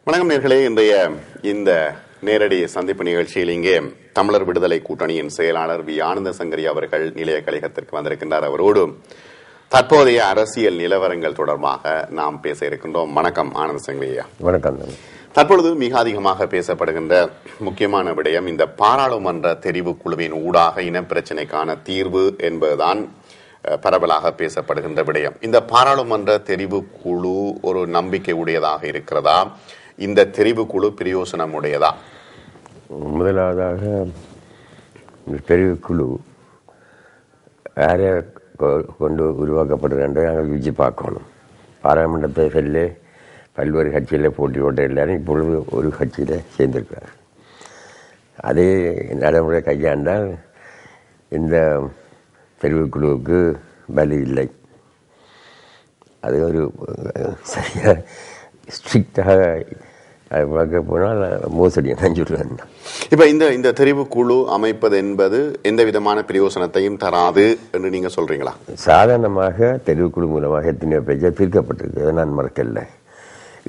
வணக்கம் நேர்களே. இன்றைய இந்த நேரடி சந்திப்பு நிகழ்ச்சியில் இங்கே தமிழர் விடுதலை கூட்டணியின் செயலாளர் வி ஆனந்த சங்கரி அவர்கள் நிலைய கழகத்திற்கு வந்திருக்கின்றார். அவரோடு தற்போதைய அரசியல் நிலவரங்கள் தொடர்பாக நாம் பேச இருக்கின்றோம். வணக்கம் ஆனந்த சங்கரியா. வணக்கம். தற்பொழுது மிக அதிகமாக பேசப்படுகின்ற முக்கியமான விடயம் இந்த பாராளுமன்ற தெரிவு குழுவின் ஊடாக இனப்பிரச்சினைக்கான தீர்வு என்பதுதான் பரவலாக பேசப்படுகின்ற விடயம். இந்த பாராளுமன்ற தெரிவு குழு ஒரு நம்பிக்கை உடையதாக இருக்கிறதா? இந்த தெரிவு குழு பிரயோசனம் உடையதா? முதலாவதாக இந்த தெரிவு குழு யாரை கொண்டு உருவாக்கப்படுறது என்று நாங்கள் விஜய் பார்க்கணும். பாராளுமன்றத்தை செல்ல பல்வேறு கட்சியில் போட்டி போட்ட எல்லாரும் இப்பொழுது ஒரு கட்சியில் சேர்ந்திருக்கிறார். அதே நடைமுறை கையாண்டால் இந்த தெரிவுக்குழுவுக்கு பலி இல்லை. அது ஒரு சரியாக ஸ்ட்ரிக்டாக பார்க்க போனால் மோசடி நான் சொல்லுவேன். இப்போ இந்த தெரிவு குழு அமைப்பது என்பது எந்த விதமான பிரயோசனத்தையும் தராது என்று நீங்கள் சொல்றீங்களா? சாதாரணமாக தெரிவுக்குழு மூலமாக எத்தனையோ பேஜை தீர்க்கப்பட்டிருக்கு, நான் மறக்கல.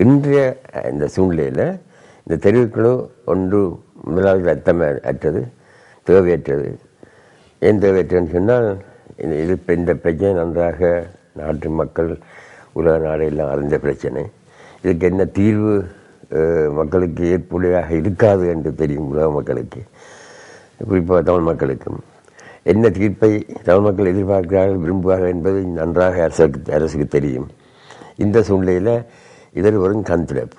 இன்றைய இந்த சூழ்நிலையில் இந்த தெரிவுக்குழு ஒன்று முதலாவது அர்த்தம் அற்றது, தேவையற்றது. ஏன் தேவையற்றன்னு சொன்னால் இது இந்த பிரச்சனை நன்றாக நாட்டு மக்கள் உலக நாடெல்லாம் அறிந்த பிரச்சனை. இதுக்கு என்ன தீர்வு மக்களுக்கு ஏற்புடையாக இருக்காது என்று தெரியும். உலக மக்களுக்கு, குறிப்பாக தமிழ் மக்களுக்கும் என்ன தீர்ப்பை தமிழ் மக்கள் எதிர்பார்க்கிறார்கள், விரும்புவார்கள் என்பது நன்றாக அரசுக்கு தெரியும். இந்த சூழ்நிலையில் இதில் ஒரு கன்சிடப்.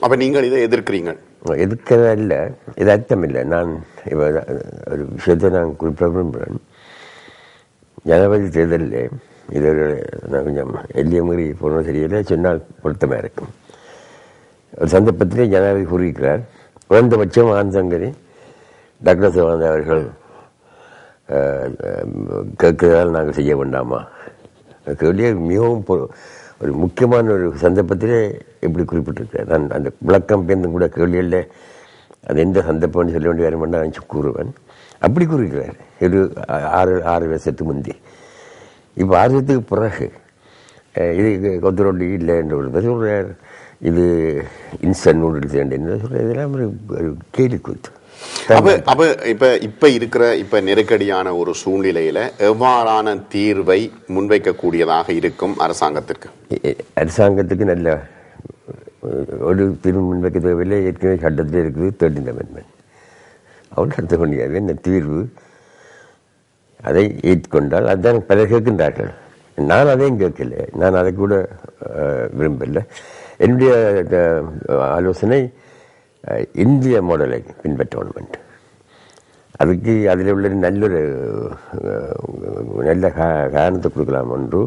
அப்போ நீங்கள் இதை எதிர்க்கிறீங்க? எதிர்க்கிறதா இல்லை, இது அர்த்தம் இல்லை. நான் இப்போ ஒரு விஷயத்தை நான் குறிப்பிட விரும்புகிறேன். ஜனாதிபதி தேர்தலில் இது நான் கொஞ்சம் எல்லைய மீறி போனோம் தெரியல, சொன்னால் பொருத்தமாக இருக்கும். ஒரு சந்தர்ப்பத்திலே ஜனாதிபதி கூறியிருக்கிறார், குறைந்தபட்சம் ஆனந்த சங்கரி டாக்டர் சிவானந்த அவர்கள் கேட்கிறதால் நாங்கள் செய்ய வேண்டாமா? கேள்வியே மிகவும் ஒரு முக்கியமான ஒரு சந்தர்ப்பத்திலே எப்படி குறிப்பிட்டிருக்கிறார். நான் அந்த விளக்கம் பேர்ந்தும் கூட கேள்வியில் அது எந்த சந்தர்ப்பம்னு சொல்ல வேண்டிய வேறு நான் கூறுவேன். அப்படி கூறுகிறார் ஒரு 6 வருஷத்துக்கு முந்தி. இப்போ 6 வருஷத்துக்கு பிறகு இது கொத்து ரொட்டி இல்லை என்று சொல்கிறார். இது இன்ஸ்டன்ட் நூடுல்ஸ் என்று சொல்கிறார். இதெல்லாம் ஒரு கேலி கூத்து. இப்ப இருக்கிற நெருக்கடியான ஒரு சூழ்நிலையில எவ்வாறான தீர்வை முன்வைக்கக்கூடியதாக இருக்கும் அரசாங்கத்திற்கு? அரசாங்கத்துக்கு நல்ல ஒரு தீர்வு முன்வைக்க தேவையில்லை. ஏற்கனவே சட்டத்தில் இருக்குது 13th Amendment. அவள் நடத்த முடியாது. என்ன தீர்வு அதை ஏற்றுக்கொண்டால் அதுதான் பலர் கேட்கின்றார்கள். நான் அதையும் கேட்கல, நான் அதை கூட விரும்பலை. என்னுடைய ஆலோசனை இந்திய மாடலை பின்பற்ற வேண்டும். அதுக்கு அதில் உள்ள நல்ல காரணத்தை கொடுக்கலாம். ஒன்று,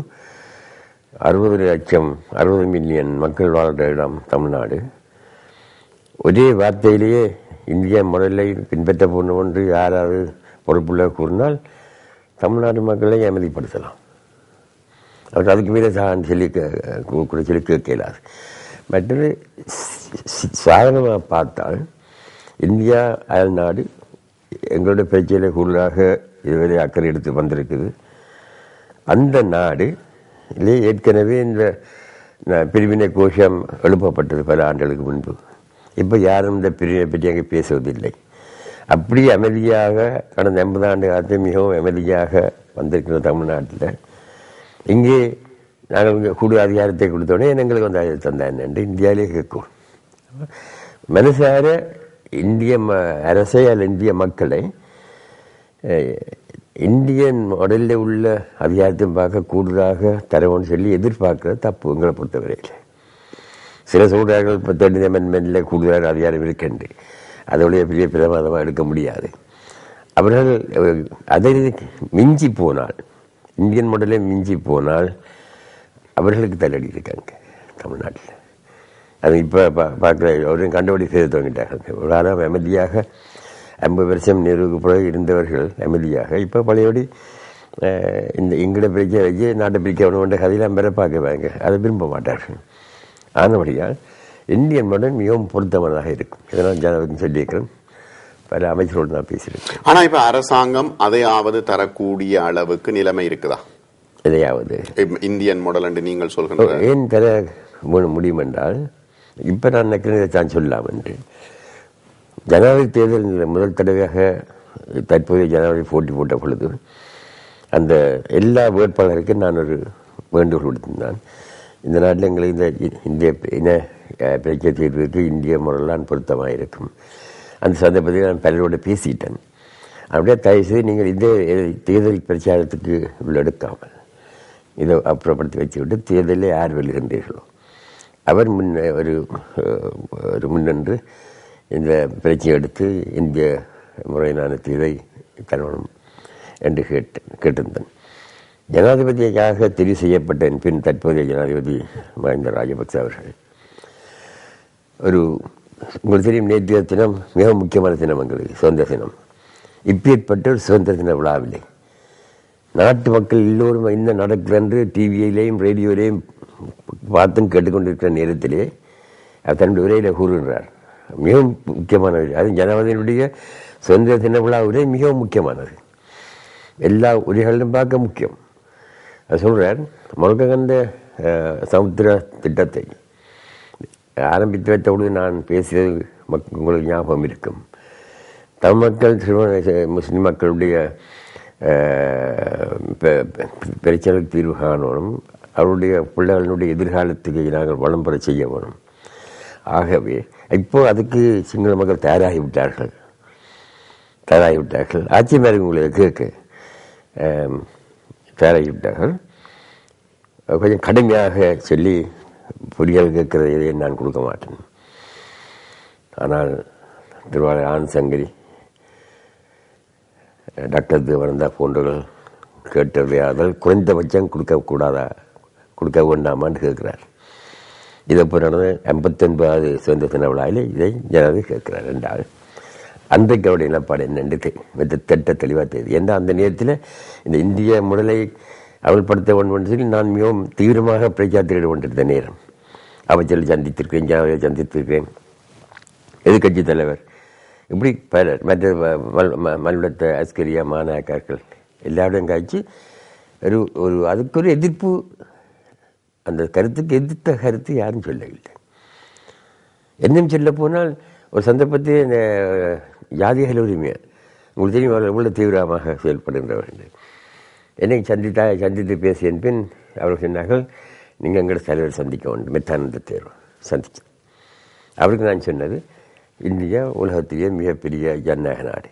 60 மில்லியன் மக்கள் வாழ்கிற இடம் தமிழ்நாடு. ஒரே வார்த்தையிலேயே இந்திய மாடலை பின்பற்ற போகணும் என்று யாராவது பொறுப்புள்ள கூறினால் தமிழ்நாடு மக்களை அமைதிப்படுத்தலாம். அவர் அதுக்கு மீது சொல்லி கேட்கலாது. மற்றது சாதனமாக பார்த்தால் இந்தியா அயல்நாடு எங்களுடைய பேச்சில் கூடுதலாக இதுவரை அக்கறை எடுத்து வந்திருக்குது. அந்த நாடு இல்லையே ஏற்கனவே இந்த பிரிவினை கோஷம் எழுப்பப்பட்டது பல ஆண்டுகளுக்கு முன்பு. இப்போ யாரும் இந்த பிரிவினை பற்றி அங்கே பேசுவதில்லை. அப்படி அமைதியாக கடந்த 80 ஆண்டு காலத்தில் மிகவும் அமைதியாக வந்திருக்கிற தமிழ்நாட்டில் இங்கே நாங்கள் கூடுதல் அதிகாரத்தை கொடுத்தோடனே எங்களுக்கு வந்து அதை தந்தேன் என்று இந்தியாவிலே கேட்கும். மனசார இந்திய அரசை அல்ல இந்திய மக்களை இந்தியன் மாடலில் உள்ள அதிகாரத்தை பார்க்க கூடுதலாக தரவோன்னு சொல்லி எதிர்பார்க்கறது தப்பு எங்களை பொறுத்தவரையில். சில சொல்கிறார்கள் இப்போ 13th Amendment கூடுதலாக அதிகாரம் இருக்கின்ற அதோடைய பெரிய பிரமாதமாக எடுக்க முடியாது. அவர்கள் அதை மிஞ்சி போனால், இந்தியன் மாடலே மிஞ்சி போனால் அவர்களுக்கு தள்ளடி இருக்காங்க தமிழ்நாட்டில். அது இப்போ பார்க்குற அவரையும் கண்டுபிடி செய்து துவங்கிட்டார்கள். ஒரு ஆளாக அமைதியாக 50 வருஷம் நேருக்கு பிறகு இருந்தவர்கள் அமைதியாக இப்போ பழையபடி இந்த எங்களை பிரிக்க வச்சு நாட்டை பிரிக்க வேணுன்ற கதையெல்லாம் பெற பார்க்குவாங்க. அதை விரும்ப மாட்டார்கள். ஆனபடியால் இந்தியன் மாடல் மிகவும் பொருத்தமானதாக இருக்கும். இதனால் ஜனவரி சொல்லியிருக்கிறேன். பல அமைச்சரோடு நான் பேசியிருக்கேன். ஆனால் இப்போ அரசாங்கம் அதையாவது தரக்கூடிய அளவுக்கு நிலைமை இருக்குதா? எதையாவது இந்தியன் மாடல் என்று நீங்கள் சொல்கிற ஏன் தர முடியும் என்றால் இப்போ நான் நினைக்கிறேன் தான் சொல்லலாம் என்று. ஜனாதிபதி தேர்தல் முதல் தடவையாக தற்போதைய ஜனாதிபதி போட்டி போட்ட பொழுது அந்த எல்லா வேட்பாளருக்கும் நான் ஒரு வேண்டுகோள் விடுத்திருந்தான். இந்த நாட்டில் எங்களுக்கு இந்த இந்திய இன பிரச்சனை தீர்வுக்கு இந்திய முறையெல்லாம் பொருத்தமாக இருக்கும். அந்த சந்தர்ப்பத்தில் நான் பலரோடு பேசிட்டேன். அப்படியே தயவுசெய்து நீங்கள் இந்த தேர்தல் பிரச்சாரத்துக்கு உள்ள எடுக்காமல் இதை அப்புறப்படுத்தி வச்சுவிட்டு தேர்தலில் யார் வெல்கின்றீர்களோ அவர் ஒரு முன்னென்று இந்த பிரச்சனை எடுத்து இந்திய முறையிலான தீர்வை தரணும் என்று கேட்டிருந்தேன். ஜனாதிபதியாக தெரிவு செய்யப்பட்ட பின் தற்போதைய ஜனாதிபதி மஹிந்த ராஜபக்ச அவர்கள் உங்களுக்கு தெரியும், நேற்றைய தினம் மிக முக்கியமான தினம், எங்களுக்கு சுதந்திர தினம். இப்பேற்பட்ட ஒரு சுதந்திர தின விழாவில்லை நாட்டு மக்கள் எல்லோரும் என்ன நடக்குது என்று டிவியிலேயும் ரேடியோலையும் பார்த்தும் கேட்டுக்கொண்டிருக்கிற நேரத்திலே அவர் தன்னுடைய உரையில் கூறுகிறார். மிகவும் முக்கியமானது, அது ஜனாதிபதியினுடைய சுதந்திர தின விழா உரை மிகவும் முக்கியமானது, எல்லா உரைகளிலும் பார்க்க முக்கியம். அது சொல்கிறார், முழக்ககண்ட சமுத்திர திட்டத்தை ஆரம்பித்து வைத்த பொழுது நான் பேசியது உங்களுக்கு ஞாபகம் இருக்கும். தமிழ் மக்கள் முஸ்லிம் மக்களுடைய பிரச்சனைக்கு தீர்வு காணணும், அவருடைய பிள்ளைகளுடைய எதிர்காலத்துக்கு நாங்கள் வளம் பெற செய்ய வேணும். ஆகவே இப்போ அதுக்கு சிங்கள மக்கள் தயாராகிவிட்டார்கள். ஆட்சியமாக உங்களை கேட்க தயாராகிவிட்டார்கள். கொஞ்சம் கடுமையாக சொல்லி புலிகள் கேட்கிறதை நான் கொடுக்க மாட்டேன். ஆனால் திருவாளர் ஆனந்த் சங்கரி, டாக்டர் தேவானந்தா போன்றவர்கள் கேட்டவையாதல் குறைந்தபட்சம் கொடுக்க வேண்டாமான்னு கேட்கிறார். இதை இப்போ நடந்த 59வது சுதந்திர தின விழாவில் இதை ஜனாதிபதி கேட்கிறார். ரெண்டாவது அன்றைக்கு அவருடைய நிலப்பாடு என்னென்று திட்ட தெளிவாக தெரியுது. ஏன்னா அந்த நேரத்தில் இந்த இந்திய முறையை அமல்படுத்த வேண்டும் என்று சொல்லி நான் மிகவும் தீவிரமாக பிரச்சாரத்தில் ஈடுபட்டிருந்த நேரம். அமைச்சர்கள் சந்தித்திருக்கிறேன், ஜனாதிபதியை சந்தித்திருக்கிறேன், எதிர்கட்சி தலைவர், இப்படி பலர், மற்ற மல்வட்ட அஸ்கரியா மாநாயக்கர்கள் எல்லாருடையும் காய்ச்சி அதுக்கு ஒரு எதிர்ப்பு, அந்த கருத்துக்கு எதிர்த்த கருத்து யாரும் சொல்லவில்லை. என்னும் சொல்ல போனால் ஒரு சந்தர்ப்பத்தில் இந்த ஜாதிகள் உரிமை உங்களுக்கு தெரியும், அவர்கள் எவ்வளவு தீவிரமாக செயல்படுகின்றவர்கள். என்னை சந்தித்து பேசிய பின் அவர்கள் சொன்னார்கள், நீங்கள் எங்களோட தலைவர் சந்திக்க வேண்டும், மெத்தானந்த தேர்வு சந்திச்சு. அவருக்கு நான் சொன்னது, இந்தியா உலகத்திலேயே மிகப்பெரிய ஜனநாயக நாடு,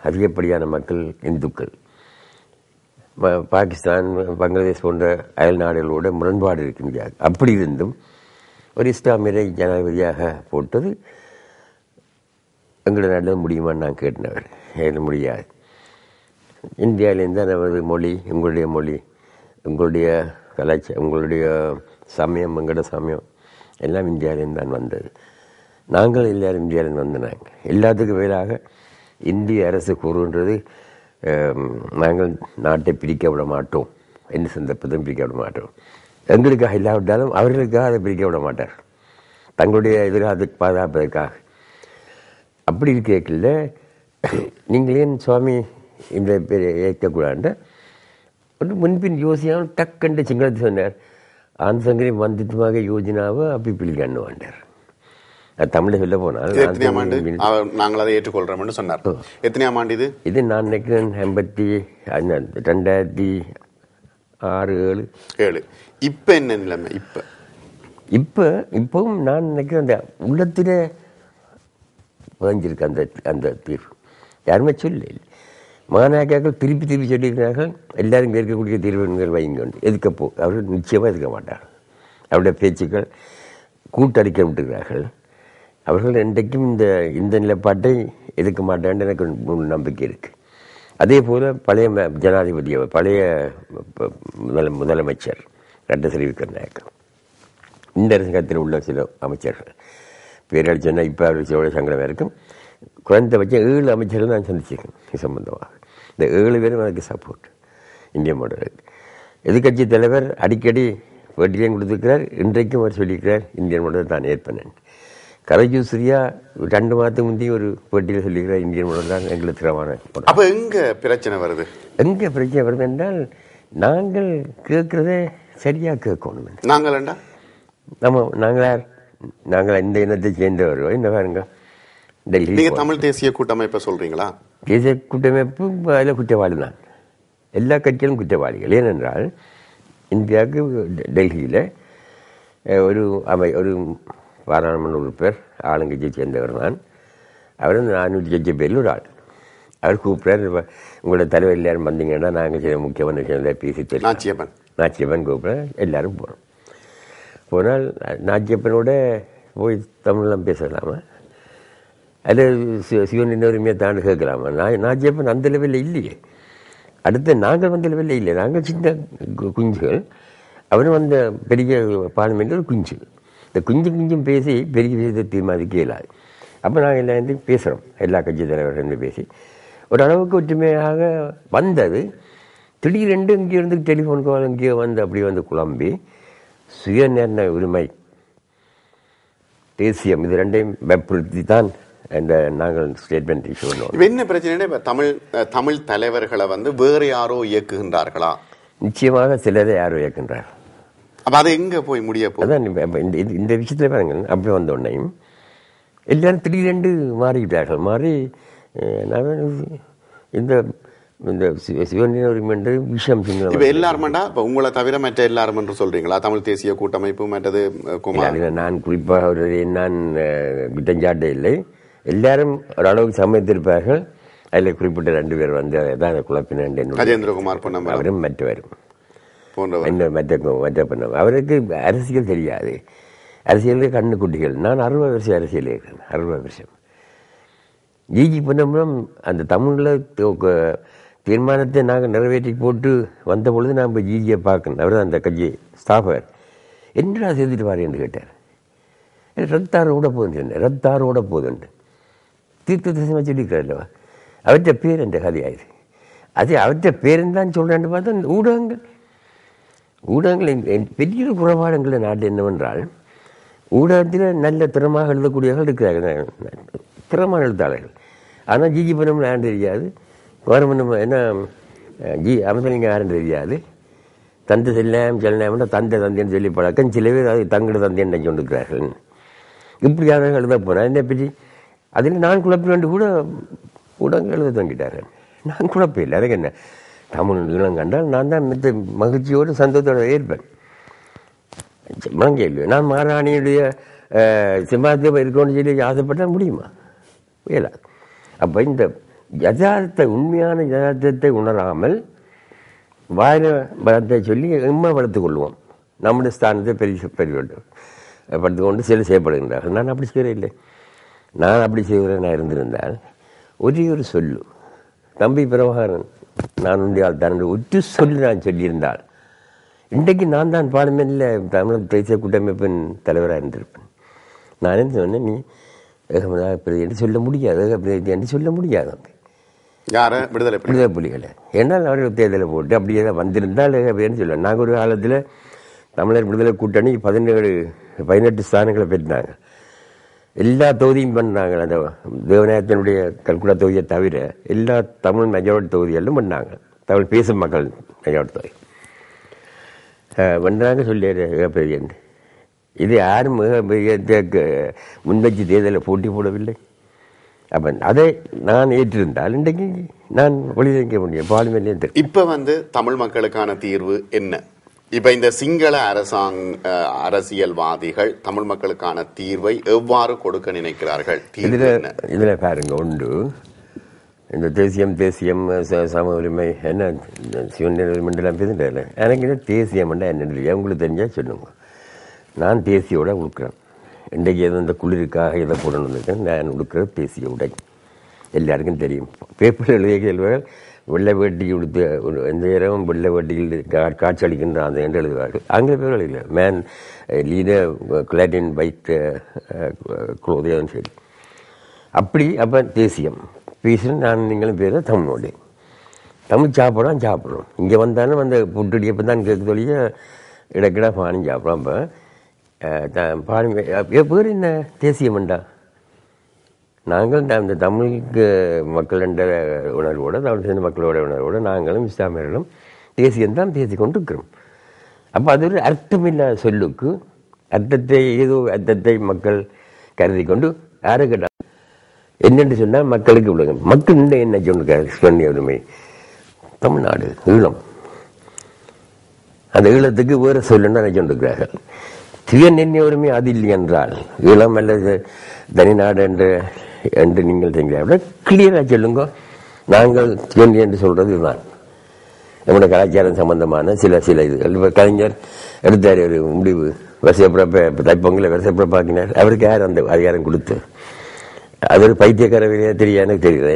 அதிகப்படியான மக்கள் இந்துக்கள், பாகிஸ்தான் பங்களாதேஷ் போன்ற அயல் நாடுகளோட முரண்பாடு இருக்கின்றார். அப்படி இருந்தும் ஒரு இஸ்லாமியரை ஜனாதிபதியாக போட்டது எங்களோட நாட்டில் முடியுமான்னு நான் கேட்டினவர். ஏன் முடியாது, இந்தியாவிலேருந்து நமது மொழி, உங்களுடைய மொழி, உங்களுடைய கலாச்சாரம், உங்களுடைய சமயம், எங்களோட சமயம் எல்லாம் இந்தியாவிலேருந்து தான் வந்தது. நாங்கள் எல்லாரும் இந்தியாவிலேருந்து வந்த நாங்கள். எல்லாத்துக்கும் மேலாக இந்திய அரசு கூறுகின்றது, நாங்கள் நாட்டை பிரிக்க விட மாட்டோம், எந்த சந்தர்ப்பத்தையும் பிரிக்க விட மாட்டோம். எங்களுக்காக இல்லாவிட்டாலும் அவர்களுக்காக அதை பிரிக்க விட மாட்டார், தங்களுடைய எதிர்காலத்துக்கு பாதுகாப்பதற்காக. அப்படி இருக்கல நீங்கள் ஏன் சுவாமி இந்த பேர் ஏற்கக்கூடாது ஒரு முன்பின் யோசியாமல் டக்கண்டு சிங்களத்தை சொன்னார். ஆனந்த் சங்கரி மந்திரமாக யோஜனாவை அப்படி பிள்ளைக்கான்னு வாண்டார். அது தமிழை சொல்ல போனால் நாங்கள் அதை ஏற்றுக்கொள்றோம் சொன்னார். எத்தனையாம் ஆண்டு இது? இது நான் நினைக்கிறேன் 2006, 2007. இப்ப என்ன நிலைமை? இப்பவும் நான் நினைக்கிறேன் அந்த உள்ளத்திலே பதிஞ்சிருக்கு அந்த தீர்வு. யாருமே சொல்ல மாநாயக்காக்கள் திருப்பி சொல்லியிருக்கிறார்கள், எல்லாரும் இருக்கக்கூடிய தீர்வுகள் வைங்க எதுக்கப்போ அவர்கள் நிச்சயமாக எதுக்க மாட்டார். அவருடைய பேச்சுக்கள் கூட்டடிக்க விட்டுக்கிறார்கள். அவர்கள் இன்றைக்கும் இந்த நிலைப்பாட்டை எதுக்க மாட்டான்னு எனக்கு நம்பிக்கை இருக்கு. அதே போல பழைய ஜனாதிபதி, பழைய முதலமைச்சர் ரட்டசிறி விக்ரமநாயக்க, இந்த அரசாங்கத்தில் உள்ள சில அமைச்சர்கள் பேராளி சொன்னால் இப்போ அவர் சங்கடமாக இருக்கும். குறைந்தபட்சம் 7 அமைச்சர்கள் நான் சந்திச்சிருக்கேன் இது சம்பந்தமாக. இந்த 7 பேரும் எனக்கு சப்போர்ட் இந்திய மாடலுக்கு. எதிர்கட்சி தலைவர் அடிக்கடி பேட்டிலையும் கொடுத்துருக்கிறார், இன்றைக்கும் அவர் சொல்லியிருக்கிறார் இந்தியன் மாடல் தான் ஏற்பனேன். கரஜூஸ்ரியா 2 மாதத்துக்கு முந்தைய ஒரு பேட்டியில் சொல்லியிருக்கிறார் இந்தியன் மாடல் தான் எங்களுக்கு திறமான. அப்போ எங்கே பிரச்சனை வருது? எங்கே பிரச்சனை வருது என்றால் நாங்கள் கேட்குறதே சரியாக கேட்கணும். நாங்கள் நாங்கள் இந்த இனத்தை சேர்ந்தவர்கள் இந்த பாருங்க டெல்லி நீங்க தமிழ் தேசிய கூட்டமைப்பை சொல்றீங்களா? தேசிய கூட்டமைப்பு அதில் குற்றவாளி தான். எல்லா கட்சிகளும் குற்றவாளிகள். ஏனென்றால் இந்தியாவுக்கு டெல்லியில் ஒரு பாராளுமன்ற உறுப்பினர் ஆளுங்கட்சியை சேர்ந்தவர் தான். அவர் 400 லட்சம் பேரில் ஒரு ஆள். அவர் கூப்பிட்றாரு, உங்களோட தலைவர் எல்லாரும் வந்தீங்கன்னா நாங்கள் சில முக்கியமான விஷயம் பேசி தெரியும். நாச்சியப்பன் கூப்பிட்ற எல்லாரும் போகிறோம். போனால் நாச்சியப்பனோட போய் தமிழ்லாம் பேசலாமா, அது சிவனின் உரிமையை தாண்டி கேட்கலாமா? நாச்சியப்பன் அந்த லெவலில் இல்லையே. அடுத்து நாங்கள் வந்த லெவலில் இல்லை. நாங்கள் சின்ன குஞ்சுகள், அவரும் வந்த பெரிய பார்லிமெண்ட் ஒரு குஞ்சு. இந்த குஞ்சும் பேசி பெரிய விஷயத்தை தீர்மானிக்க இயலாது. அப்போ நாங்கள் எல்லாத்தையும் பேசுகிறோம், எல்லா கட்சி தலைவர்கள் பேசி ஓரளவுக்கு ஒற்றுமையாக வந்தது. திடீரென்று இங்கேருந்து டெலிஃபோன் கால் இங்கே வந்து அப்படி வந்து குழம்பி சுயநிர்ணய உரிமை, தேசியம், இது ரெண்டையும் வற்புறுத்தி தான் நாங்கள் ஸ்டேட்மெண்ட் இஷ்யூ பண்ணுவோம். என்ன பிரச்சனை? தமிழ் தலைவர்களை வந்து வேறு யாரோ இயக்குகின்றார்களா? நிச்சயமாக சிலரை யாரோ இயக்குகின்றார். அப்போ அது எங்கே போய் முடிய போகுது? அதான் இந்த விஷயத்தில் பாருங்க, அப்படி வந்த உடனேயும் எல்லாரும் திடீரென்று மாறிவிட்டார்கள். மாறி இந்த சிவனின் உரிமை என்று விஷயம் எல்லாருமாண்டா. இப்போ உங்களை தவிர மற்ற எல்லாரும் என்று சொல்றீங்களா? தமிழ் தேசிய கூட்டமைப்பு மற்றது நான் குறிப்பாக நான் குற்றஞ்சாட்ட இல்லை. எல்லாரும் ஓரளவுக்கு சமைத்திருப்பார்கள். அதில் குறிப்பிட்ட 2 பேர் வந்து அதான் குழப்பினேன். கஜேந்திரகுமார் பொன்னம்பலம் அவரும் மற்றவரும் மற்ற பொன்னம். அவருக்கு அரசியல் தெரியாது. அரசியலுக்கு கண்ணுக்குட்டிகள். நான் 60 வருஷம் அரசியல் இருக்கிறேன். 60 வருஷம். ஜிஜி பொன்னம்பலம் அந்த தமிழில் தீர்மானத்தை நாங்கள் நிறைவேற்றி போட்டு வந்த பொழுது நான் இப்போ ஜிஜியை பார்க்கணும். அவர் தான் அந்த கட்சி ஸ்தாபகர். என்னடா செய்துட்டு வாரு என்று கேட்டார். ரத்தாரோட போகுது, ரத்தாரோட போகுதுண்டு தீர்த்த தரிசனமாக சொல்லியிருக்கார் அல்லவா? அவற்ற பேர் என்ற கதையாயுது. அது அவற்ற பேருன்னு தான் சொல்கிறேன்னு பார்த்தா ஊடகங்கள் பெரிய குறைபாடுங்கள நாட்டு என்னவென்றால், ஊடகத்தில் நல்ல திறமாக எழுதக்கூடியவர்கள் இருக்கிறார்கள், திறமான எழுத்தாளர்கள். ஆனால் ஜிஜி பொன்னம்பலம் யாரும் தெரியாது, கவர்மெண்ட் என்ன அமைச்சலிங்க யாரும் தெரியாது. தந்தை செல்லாம் தந்தைன்னு சொல்லி பழக்கம். சில பேர் அது தங்களோட தந்தைன்னு நினைச்சு கொண்டிருக்கிறார்கள். இப்படியாக எழுத போனால் என்னை பற்றி அதில் நான் குழப்ப வேண்டு கூட ஊடகங்கள் எழுத தங்கிட்டார்கள். நான் குழப்பம் இல்லை. அதுக்கு என்ன, தமிழ் ஈழம் கண்டால் நான் தான் மித்த மகிழ்ச்சியோடு சந்தோஷத்தோடு ஏற்பேன். முழங்க இல்லை. நான் மகாராணியுடைய சிம்மாசனத்தில் இருக்கணும்னு சொல்லி ஆசைப்பட்டால் முடியுமா? இயலாது. அப்போ இந்த யதார்த்த உண்மையான யதார்த்தத்தை உணராமல் வாயில பலத்தை சொல்லி வளர்த்து கொள்வோம். நம்முடைய ஸ்தானத்தை படுத்து கொண்டு சில செய்யப்படுகின்றார்கள். நான் அப்படி செய்கிறேன் இல்லை. நான் அப்படி செய்கிறேன். நான் இருந்திருந்தால் ஒரே ஒரு சொல்லு, தம்பி பிரபாகரன் நான் உண்டியால் தான் ஒற்று சொல்லு நான் சொல்லியிருந்தால் இன்றைக்கு நான் தான் பார்லிமெண்ட்டில் தமிழ் தேசிய கூட்டமைப்பின் தலைவராக இருந்திருப்பேன். நான் என்ன சொன்னேன், நீ ஏகமதாக பிரதி என்று சொல்ல முடியாது, ஏகப்பிரதி என்று சொல்ல முடியாது. விடுதலை புலிகளை ஏன்னால் அவர்கள் தேர்தலை போட்டு அப்படியே தான் வந்திருந்தால் ஏகப்பிரதின்னு சொல்லுவேன். நாங்கள் ஒரு காலத்தில் தமிழர் விடுதலை கூட்டணி 18 ஸ்தானங்களை பெற்றாங்க. எல்லா தொகுதியும் பண்ணாங்க. அந்த தேவநாயகத்தினுடைய கல்குடா தொகுதியை தவிர எல்லா தமிழ் மெஜாரிட்டி தொகுதிகளிலும் பண்ணாங்க. தமிழ் பேசும் மக்கள் மெஜாரிட்டி தொகுதி பண்ணுறாங்க சொல்லியாரு ஏகப்பிரதி என்று. இது யாரும் முன்வச்சு தேர்தலில் போட்டி போடவில்லை. அப்போ அதை நான் ஏற்றிருந்தால் இன்றைக்கு நான் ஒளிவைக்க முடியும் பார்லிமெண்ட்லேருந்து. இப்போ தமிழ் மக்களுக்கான தீர்வு என்ன? இப்ப இந்த சிங்கள அரசியல்வாதிகள் தமிழ் மக்களுக்கான தீர்வை எவ்வாறு கொடுக்க நினைக்கிறார்கள்? இதுல பாருங்க, ஒன்று இந்த தேசியம் சம உரிமை என்ன சிவன் பேசுறேன். எனக்கு இந்த தேசியம் என்ன உங்களுக்கு தெரிஞ்சா சொல்லுங்க. நான் தேசியோட உடுக்கிறேன். இன்றைக்கு எது இந்த குளிருக்காக எதை போடணும் இருக்கேன். நான் உடுக்கிற தேசிய உடை எல்லாருக்கும் தெரியும். பேப்பர் எழுதிய கேள்விகள் வெள்ளை வேட்டி கொடுத்து எந்த நேரமும் வெள்ளை வேட்டியில் காட்சி அளிக்கின்ற அந்த என்று எழுதுவார்கள். ஆங்கில பேர் எழுதல. மேன் லீடர் கிளாட்டின் பைட் குளோதையும் சரி. அப்படி அப்போ தேசியம் பேசுன்னு நான் நீங்களும் பேர் தமிழோடு தமிழ் சாப்பிட்றோம். இங்கே வந்தாலும் அந்த புட்டுடியப்போ தான் கேட்குதொழிய இடக்கிட பானி சாப்பிட்றோம். அப்போ பானி பேர் என்ன தேசியம்ண்டா? நாங்கள் இந்த தமிழுக்கு மக்கள் என்ற உணர்வோடு, தமிழ் சேர்ந்த மக்களோட உணர்வோடு நாங்களும் இஸ்லாமியர்களும் தேசியம்தான் பேசி கொண்டு இருக்கிறோம். அப்போ அது ஒரு அர்த்தமில்லாத சொல்லுக்கு அர்த்தத்தை மக்கள் கருதி கொண்டு யாரு கேட்டாங்க என்னென்று சொன்னால் மக்களுக்கு விடுங்க. மக்கள் என்ன சொல்லிருக்காரு சுவன்ய உரிமை தமிழ்நாடு ஈழம், அந்த ஈழத்துக்கு வேறு சொல்லுன்னு நினைச்சுருக்கிறார்கள். சுயநிர்ணய உரிமை அது இல்லை என்றால் ஈழம் அல்லது தனிநாடு என்று நீங்கள் தெரிஞ்சால் கிளியராக சொல்லுங்க. நாங்கள் சுயநிலை என்று சொல்றது இதுதான். நம்முடைய கலாச்சாரம் சம்பந்தமான சில இதுகள். இப்போ கலைஞர் எடுத்தார் ஒரு முடிவு, வருஷப்பிறப்ப தைப்பொங்கலை வருஷப்பிறப்பாக்கினார். அவருக்கு யார் அந்த அதிகாரம் கொடுத்து? அது ஒரு பைத்தியக்காரவிலே எனக்கு தெரியுது.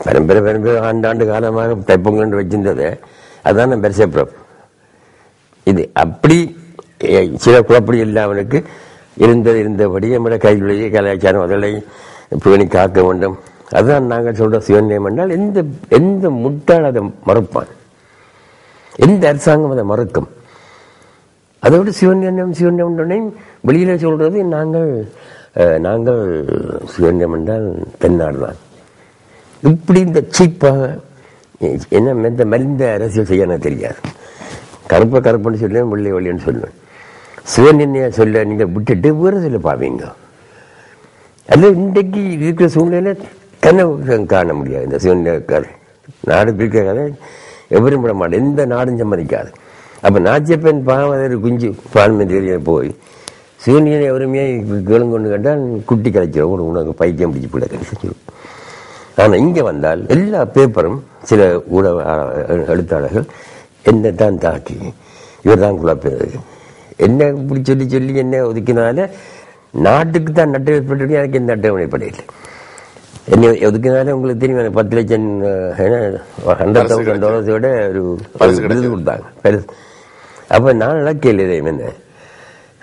பரம்பரை ஆண்டாண்டு காலமாக தைப்பொங்கல் வச்சிருந்தது அதுதான் வருஷப்பிறப்பு. இது அப்படி சில குழப்படி இல்லாமலுக்கு இருந்தபடி நம்முடைய கையிலேயே கலாச்சாரம் அதனை பேணி காக்க வேண்டும். அதுதான் நாங்கள் சொல்ற சுயநிலையம் என்றால் எந்த முட்டாள் அதை மறுப்பான், எந்த அரசாங்கம் அதை மறுக்கும். அதோடு சிவநியம் வெளியில சொல்றது நாங்கள் சுயநியம் என்றால் தென்னாடு தான். இப்படி இந்த சீப்பாக என்ன இந்த மலிந்த அரசியல் செய்ய எனக்கு தெரியாது. கருப்புன்னு சொல்லுவேன், வெள்ளின்னு சொல்லுவேன். சிவநிர்ணய சொல்ல நீங்க விட்டுட்டு வேறு சொல்ல பாவீங்க. அது இன்றைக்கு இருக்கிற சூழ்நிலை கனவு காண முடியாது. இந்த சிவநிர்ணய நாடு பிரிக்கிற கதை எவரும் விட மாட்டேன், எந்த நாடும் சம்மதிக்காது. அப்ப நாச்சியப்பன் பாவதற்கு குஞ்சு பார்மெண்ட் போய் சிவநிர்ணய உரிமையை கேளுங்கொண்டு கேட்டால் குட்டி கலைச்சிடும், உனக்கு பைத்தியம் பிடிச்சி போட கழிச்சிடும். ஆனா இங்க வந்தால் எல்லா பேப்பரும் சில ஊடக எழுத்தாளர்கள் என்ன தான் தாக்கி இவர் தான் குழப்பது என்ன இப்படி சொல்லி என்ன ஒதுக்கினால நாட்டுக்கு தான் நட்டப்பட்டு எனக்கு எந்த அட்டவணைப்படையில் என்ன ஒதுக்கினால உங்களுக்கு தெரியும். 10 லட்சம் $100,000 ஒரு விருது கொடுத்தாங்க. அப்ப நான் இலக்கிய என்ன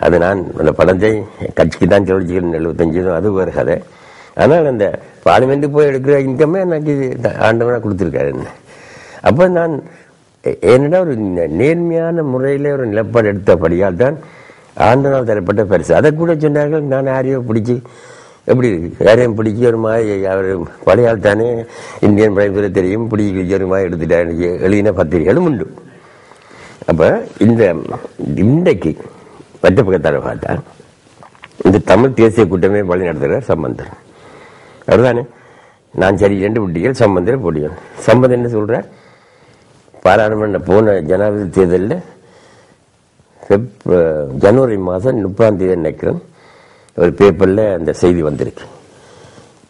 அது நான் அந்த பணத்தை கட்சிக்கு தான் சொல்லிச்சுக்கிறேன் 75 அது வேறு கதை. ஆனால் அந்த பார்லிமெண்ட் போய் எடுக்கிற இன்கமே எனக்கு ஆண்டவனா கொடுத்துருக்காரு என்ன. அப்ப நான் என்னடா ஒரு நேர்மையான முறையில ஒரு நிலப்பாடு எடுத்தபடியால் தான் ஆண்டனால் தரப்பட்ட பரிசு. அதை கூட சொன்னார்கள். நான் யாரையோ பிடிச்சி எப்படி யாரையும் பிடிச்சி ஒரு மாதிரி அவர் படையால் தானே இந்தியன் பிரைம் தெரியும் பிடிச்சி ஒரு மாதிரி எடுத்துட்டாரு எழுதின பத்திரிகைகளும் உண்டு. அப்ப இன்றைக்கு மற்ற பக்கத்தால் பார்த்தா இந்த தமிழ் தேசிய கூட்டமே வழி நடத்துகிறார் சம்பந்தர். அதுதானே நான் சரி 2 விட்டிகள் சம்பந்தர் போட்டிகள். சம்பந்தம் என்ன சொல்றார்? பாராளுமன்ற போன ஜனாதிபதி தேர்தலில் ஜனவரி மாதம் 30 நினைக்கிறேன் ஒரு பேப்பர்ல அந்த செய்தி வந்திருக்கு.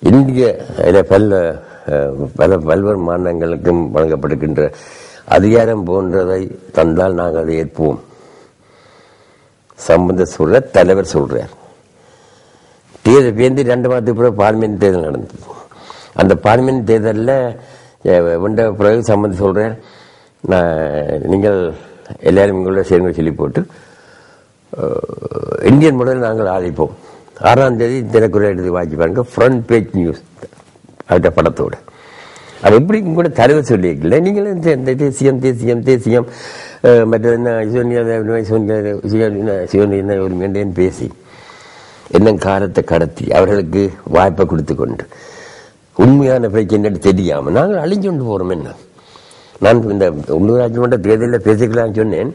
இந்திய பல்வேறு மாநிலங்களுக்கும் வழங்கப்படுகின்ற அதிகாரம் போன்றதை தந்தால் நாங்கள் அதை ஏற்போம். சம்பந்த சொல்ற தலைவர் சொல்றார். தேர்தல் பேர்ந்து 2 மாதத்துக்கு பிறகு பார்லிமெண்ட் தேர்தல் நடந்தது. அந்த பார்லிமெண்ட் தேர்தலில் வென்ற பிறகு சம்பந்த சொல்றார், நீங்கள் எல்லாரும் எங்களோட சேர்ந்து சொல்லி போட்டு இந்தியன் முறையில் நாங்கள் ஆதரிப்போம். 6ஆம் தேதி தினக்குறை எடுத்து வாங்கி பாருங்க, ஃப்ரண்ட் பேஜ் நியூஸ் அந்த படத்தோடு. அது எப்படி கூட தலைவர் சொல்லியிருக்கல. நீங்களும் இந்த தேசியம் மற்ற சிவன் ஒரு பேசி என்ன காலத்தை கடத்தி அவர்களுக்கு வாய்ப்பை கொடுத்து கொண்டு உண்மையான பிரச்சனை தெரியாம நாங்கள் அழிஞ்சு கொண்டு போறோம். என்ன நான் இந்த உள்ளூராட்சி மன்ற தேர்தலில் பேசிக்கலாம்னு சொன்னேன்.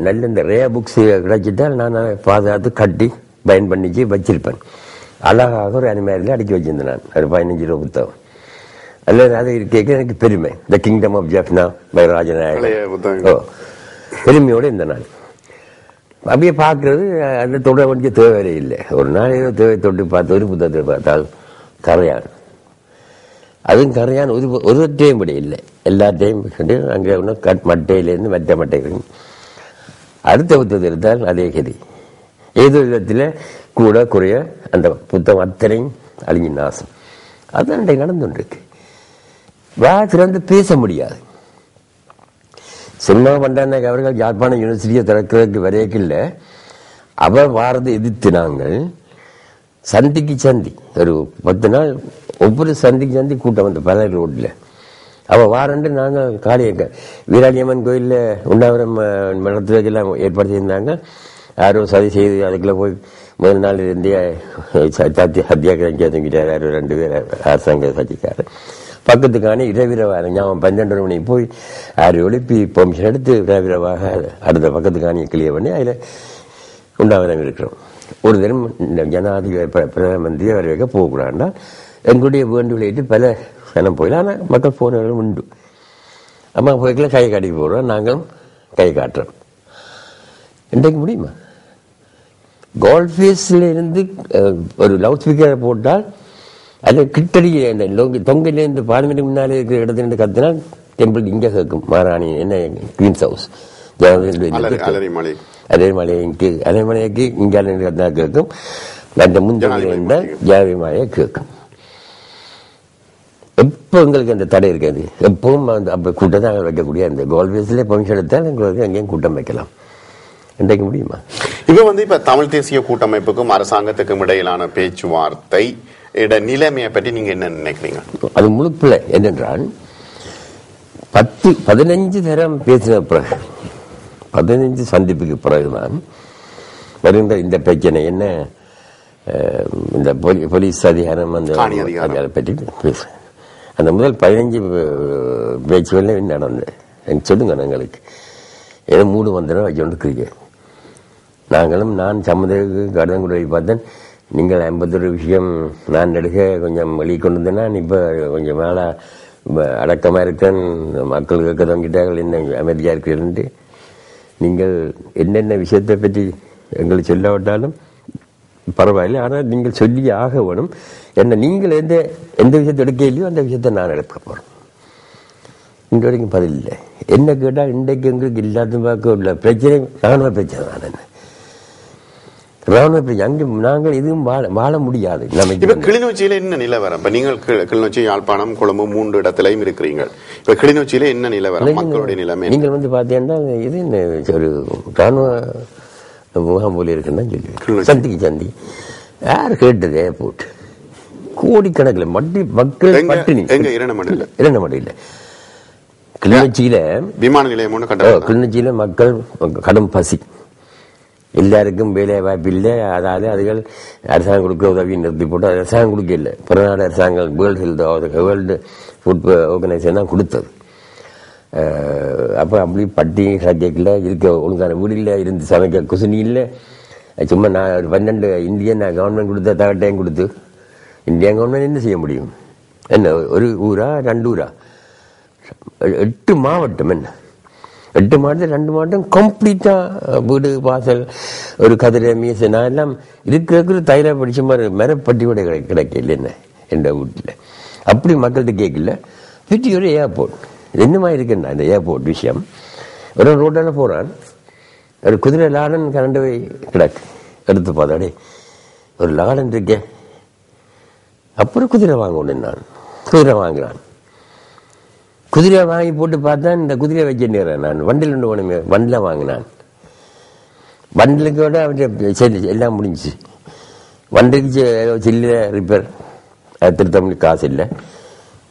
நல்ல இந்த ரே புக்ஸ் கிடைச்சிட்டால் நான் அதை பாதுகாத்து கட்டி பயன் பண்ணிச்சு வச்சிருப்பேன். அழகாக ஒரு அனிமேரில் அடிக்க வச்சிருந்தேன். நான் ஒரு 15 ரூபா புத்தகம். அல்லது அதை கேட்க எனக்கு பெருமை. The kingdom of Jaffna by Rajanayagan பெருமையோடு இந்த நாள் அப்படியே பார்க்கறது. அந்த தொட வேண்டிய தேவை இல்லை. ஒரு நாள் ஏதோ தேவை தொட்டு பார்த்து ஒரு புத்தகத்தை பார்த்தால் கரையான். அதுவும் கரையான் ஒரு டைம் படி இல்லை, எல்லாத்தையும் அங்கே ஒன்று மட்டையிலேருந்து மற்ற மட்டைகள். அடுத்த புத்தகத்தை எடுத்தால் அதே கதி. ஏதோ விதத்தில் கூட குறைய அந்த புத்தகம் அத்தனையும் அழிஞ்சு நாசம். அதுதான் இன்றைக்கு நடந்துருக்கு. திறந்து பேச முடியாது. சினிமா பண்டாரநாயக் அவர்கள் யாழ்ப்பாணம் யூனிவர்சிட்டியை திறக்கிறதுக்கு வரையில அவர் வாரதை எதிர்த்து நாங்கள் சந்திக்கு சந்தி ஒரு 10 நாள் ஒவ்வொரு சந்திக்கு சந்தி கூட்டம் வந்து பல ரோட்ல அவ வாரண்டு நாங்கள் காளியக்க வீராளியம்மன் கோயில்ல உண்ணாவிரம் நடத்துவதற்கெல்லாம் ஏற்பாடு செய்திருந்தாங்க. யாரோ சதி செய்து அதுக்குள்ள போய் முதல் நாள் இருந்தே சத்தியாகிரகம் தூங்கிட்டார். 2 பேர் அரசாங்க கட்சிக்காரர். பக்கத்துக்கான இரவிரவாக ஞாபகம் 12 மணி போய் 6 எழுப்பி பெர்மிஷன் எடுத்து இரவிரவாக அடுத்த பக்கத்துக்கானியை கிளியர் பண்ணி அதில் உண்டாவரம் இருக்கிறோம். ஒரு தினம் இந்த ஜனாதிபதி பிரதம மந்திரி வர வைக்க போகக்கூடாதுன்னா எங்களுடைய வேண்டுகோளிட்டு பல சனம் போயிடலாம். ஆனால் மக்கள் போனவர்களும் உண்டு. அம்மா போய்க்கல கை காட்டி போடுறோம், நாங்களும் கை காட்டுறோம். இன்றைக்கு முடியுமா? கோல்ஃபேஸில் இருந்து ஒரு லவுட் ஸ்பீக்கரை போட்டால் அதில் கிட்டடி அந்த தொங்கிலேருந்து பார்லிமெண்ட் முன்னாலே இருக்கிற இடத்துல கத்தினால் டெம்பிள் இங்கே கேட்கும். மாராணி என்ன குவீன்ஸ் ஹவுஸ் அலைமலைக்கு இங்கே கத்தினா கேட்கும். அந்த முந்தின இருந்தால் ஜாவிமாயை கேட்கும். எப்போ எங்களுக்கு அந்த தடை இருக்காது. எப்பவும் அப்போ கூட்டம் தான் வைக்கக்கூடிய அந்த கோல்ஃபேஸில் பெர்மிஷன் எடுத்தால் எங்களுக்கு அங்கேயும் கூட்டம் வைக்கலாம். இன்றைக்கு முடியுமா? இப்ப தமிழ் தேசிய கூட்டமைப்புக்கும் அரசாங்கத்துக்கும் இடையிலான பேச்சுவார்த்தை நிலைமையை பற்றி நீங்க என்ன நினைக்கிறீங்க? அது முழுப்பில்லை. என்னென்றால் 15 தரம் பேசின பிறகு 15 சந்திப்புக்கு பிறகுதான் வருகின்ற இந்த பிரச்சனை என்ன, இந்த போலீஸ் அதிகாரம் அந்த அதிகாரம் பற்றி பேசுறேன். அந்த முதல் 15 பேச்சுகள் நடந்தது. சொல்லுங்க எங்களுக்கு ஏதோ மூடு வந்துடும் வச்சுக்கொண்டு இருக்கிறீங்க. நாங்களும் நான் சம்மந்தத்துக்கு கடிதம் பார்த்தேன். நீங்கள் 51 விஷயம் நான் எடுக்க கொஞ்சம் வெளியே கொண்டு வந்தேன்னா இப்போ கொஞ்சம் மேலே அடக்கமாக இருக்கேன், மக்கள் கேட்க தங்கிட்டார்கள், என்ன அமைதியாக இருக்கிறேன்ட்டு. நீங்கள் என்னென்ன விஷயத்தை பற்றி எங்களுக்கு சொல்லாவிட்டாலும் பரவாயில்லை, ஆனால் நீங்கள் சொல்லி ஆக வேணும். என்ன நீங்கள் எந்த விஷயத்தை எடுக்க இல்லையோ அந்த விஷயத்தை நான் எடுக்க போகிறேன். இன்று வரைக்கும் பதில் இல்லை. என்ன கேட்டால் இன்றைக்கு எங்களுக்கு எல்லாத்தையும் பார்க்க உள்ள பிரச்சனை ராணுவ பிரச்சனை தான். என்ன ராணுவ பிரச்சனை அங்கே நாங்கள் எதுவும் வாழ முடியாது. இப்ப கிளிநொச்சியில என்ன நிலவரம்? இப்ப நீங்கள் கிளிநொச்சி, யாழ்ப்பாணம், கொழும்பு 3 இடத்திலையும் இருக்கிறீங்க. இப்ப கிளிநொச்சியில என்ன நிலவரம், மக்களுடைய நிலைமை? நீங்கள் பார்த்தீங்கன்னா இது ஒரு ராணுவ முகாம் போல இருக்குன்னு சொல்லி சந்தி யார் கேட்டது? ஏர்போர்ட் கோடிக்கணக்கில் மக்கள் பட்டினி. இரண்டமடையில் கிளிநொச்சியில விமான நிலையம் கிளிநொச்சியில மக்கள் கடும் பசி, எல்லாருக்கும் வேலை வாய்ப்பு இல்லை. அதாவது அதுகள் அரசாங்கம் கொடுக்க உதவி நிறுத்தி போட்டு அரசாங்கம் கொடுக்க இல்லை. பிறநாடு அரசாங்கம் வேர்ல்டு ஃபுட் ஆர்கனைசேஷன் தான் கொடுத்தது. அப்போ அப்படி பட்டி கிடைக்கல, இருக்க ஒழுங்கான வீடு இல்லை, இருந்து சமைக்க குசினி இல்லை. சும்மா நான் 12 இந்தியன் கவர்மெண்ட் கொடுத்த தகட்டையும் கொடுத்து இந்தியன் கவர்மெண்ட் என்ன செய்ய முடியும்? என்ன ஒரு ஊரா 2 ஊரா 8 மாவட்டம், என்ன 8 மாவட்டம் 2 மாவட்டம் கம்ப்ளீட்டா வீடு வாசல் ஒரு கதிரை மீசனா எல்லாம் இருக்கிற தைல படிச்ச மாதிரி மரப்பட்டி கூட கிடைக்கல என்ன என்ற வீட்டில். அப்படி மக்கள்கிட்ட கேட்கல. பிடி ஒரு ஏர்போர்ட் என்னமா இருக்குன்னா இந்த ஏர்போர்ட் விஷயம். ஒரு ரோட்டால் போறான், ஒரு குதிரை லாடன் கரண்டு போய் கிடக்கு. எடுத்து பார்த்தாடே ஒரு லாடன் இருக்கேன். அப்புறம் குதிரை வாங்கணும். நான் குதிரை வாங்குறான். குதிரை வாங்கி போட்டு பார்த்தா இந்த குதிரையை வச்சுட்டு நான் வண்டில் ஒன்று போனமே வண்டில் வாங்கினான். வண்டிலுக்கு விட சரி எல்லாம் முடிஞ்சிச்சு. வண்டிக்கு சில்ல ரிப்பேர், அது திருத்தம் காசு இல்லை.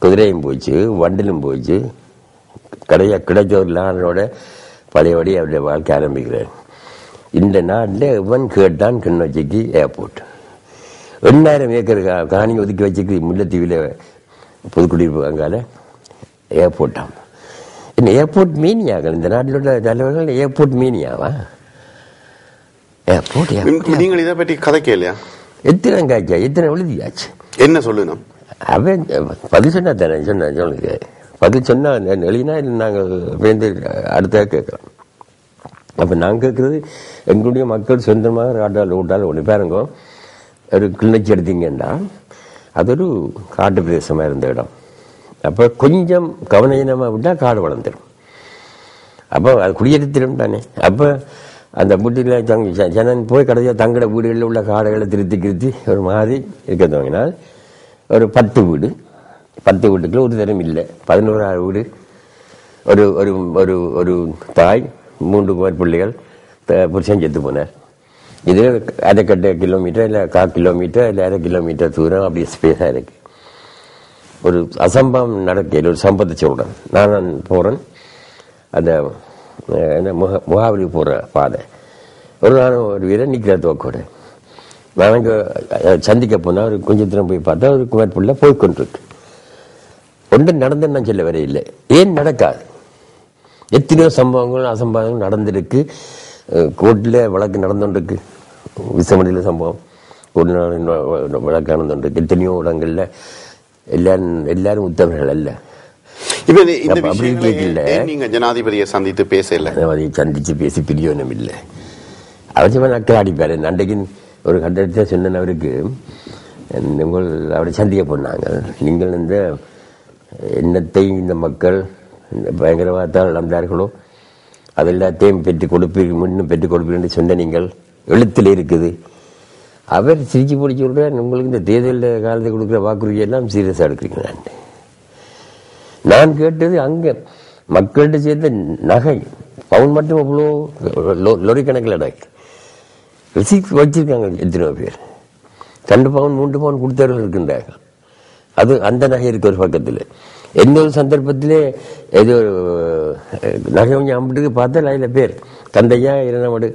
குதிரையும் போச்சு, வண்டிலும் போச்சு. கிடைச்ச ஒரு லானோட பழையபடி அவருடைய வாழ்க்கை ஆரம்பிக்கிறேன். இந்த நாட்டில் இவன் கேட்டான் கிளிநொச்சிக்கு ஏர்போர்ட் 8,000 ஏக்கர் காணி ஒதுக்கி வச்சுக்கு முல்லைத்தீவில் புதுக்குடியிருப்பு அங்கால ஏர்போர்ட்டாம். என்ன ஏர்போர்ட் மீனியாக்கள் இந்த நாட்டில் உள்ள தலைவர்கள் ஏர்போர்ட் மீனியாவா? ஏர்போர்ட் நீங்கள் இதை பற்றி கதைக்கலையா? எத்தனை காய்ச்சா, எத்தனை எழுதியாச்சு, என்ன சொல்லணும்? அவன் பதில் சொன்னா தானே சொல்லுங்க. பதில் சொன்னா எழுதினா நாங்கள் வேந்து அடுத்த கேட்கலாம். அப்போ நாங்கள் கேட்குறது எங்களுடைய மக்கள் சொந்தமாக ராட்டால் ஓட்டால் ஒன்று பாருங்க. ஒரு கிளிநொச்சி எடுத்தீங்கன்னா அது ஒரு காட்டு பிரதேசமாக இருந்த இடம். அப்போ கொஞ்சம் கவனமாக விட்டால் காடு வளர்ந்துடும். அப்போ அது குடியேற்றத்திலும் தானே. அப்போ அந்த வீட்டில் ஜனன் போய் கடைசியாக தங்கட வீடுகளில் உள்ள காடுகளை திருத்தி ஒரு மாதிரி இருக்க துவங்கினால் ஒரு 10 வீடு, 10 வீட்டுக்குள்ள ஒரு தரம் இல்லை, 11ஆவது வீடு, ஒரு ஒரு ஒரு ஒரு தாய் 3 பிள்ளைகள், புருஷன் செத்து போனார். இது 1/2 கிலோமீட்டர் இல்லை 1/4 கிலோமீட்டர் இல்லை 1/2 கிலோமீட்டர் தூரம் அப்படி ஸ்பேஸாக இருக்கு. ஒரு அசம்பவம் நடக்கையில் ஒரு சம்பவத்தை சொல்கிறேன். நான் போகிறேன் அந்த முகாவரி போகிற பாதை. ஒரு நாள் ஒரு வீரர் நிற்கிற தோக்கோட நான் சந்திக்க போனால் ஒரு கொஞ்சம் தூரம் போய் பார்த்தா ஒரு குமர்புள்ள போய்கொண்டிருக்கு. ஒன்றும் நடந்து நான் சொல்ல வர இல்லை. ஏன் நடக்காது? எத்தனையோ சம்பவங்கள் அசம்பவங்கள் நடந்திருக்கு. கோர்ட்டில் வழக்கு நடந்துருக்கு. விசமணியில் சம்பவம் கோர்ட்டில் வழக்கு நடந்துருக்கு. எத்தனையோ இடங்கள்ல எல்லாரும் உத்தவர்கள் அல்ல. நீங்க ஜனாதிபதியை சந்தித்து பேசல? சந்திச்சு பேசி பிரியோனம் இல்லை. அவசியமா நக்கல் அடிப்பாரு. அன்றைக்கு ஒரு கட்டத்தை சொன்ன அவருக்கு உங்கள் அவரை சந்திக்க போனாங்க. நீங்கள் இந்த எண்ணத்தை இந்த மக்கள் பயங்கரவாதத்தால் இழந்தார்களோ அது எல்லாத்தையும் பெற்றுக் கொடுப்பீர்கள், முன்னும் பெற்றுக் கொடுப்பீர்கள் என்று சொன்ன நீங்கள் எழுத்தில் இருக்குது. அவர் சிரிச்சு பிடிச்சி விடுறார், உங்களுக்கு இந்த தேர்தல் காலத்தை கொடுக்குற வாக்குறுதி எல்லாம் சீரியஸாக எடுக்கிறீங்க. நான் கேட்டது அங்கே மக்கள்கிட்ட சேர்ந்த நகை பவுன் மட்டும் அவ்வளோ லொரி கணக்கில் அடக்கு ரிசீப்ட் வச்சிருக்காங்க. எத்தனையோ பேர் 2 பவுன் 3 பவுன் கொடுத்தவர்கள் இருக்கின்றார்கள். அது அந்த நகை இருக்கு ஒரு பக்கத்தில். இன்னொரு சந்தர்ப்பத்திலே ஏதோ நகை கொஞ்சம் அம்பிட்டுக்கு பார்த்தா அதில் பேர் தந்தையா இரநமடு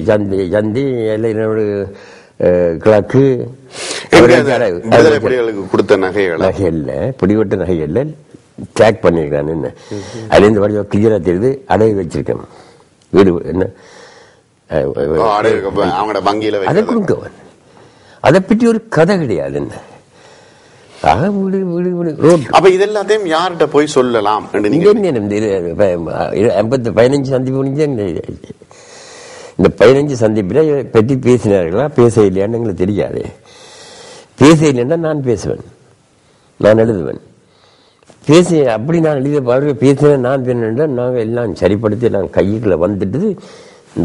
சந்தி எல்லாம் இரநமடு கிழக்கு கொடுத்த நகையல்ல, பிடிவட்ட நகையல்ல ட்ராக் பண்ணிருக்கான். என்ன அதுல இருந்து வடிவா கிளியரா தெரியுது. அடகு வச்சிருக்கேன் வீடு என்ன அதை கொடுக்கவன். அதை பற்றி ஒரு கதை கிடையாது. என்ன இதெல்லாத்தையும் யார்கிட்ட போய் சொல்லலாம்? 15 சந்திப்பு முடிஞ்ச இந்த 15 சந்திப்பில் பற்றி பேசினார்களா பேச இல்லையான்னு எங்களுக்கு தெரியாது. பேச இல்லைன்னா நான் பேசுவேன், நான் எழுதுவேன். பேசி அப்படி நான் எழுத அவர்கள் பேசினேன் நான் பேசினா நாங்கள் எல்லாம் சரிப்படுத்தி நான் கைக்குள்ள வந்துட்டு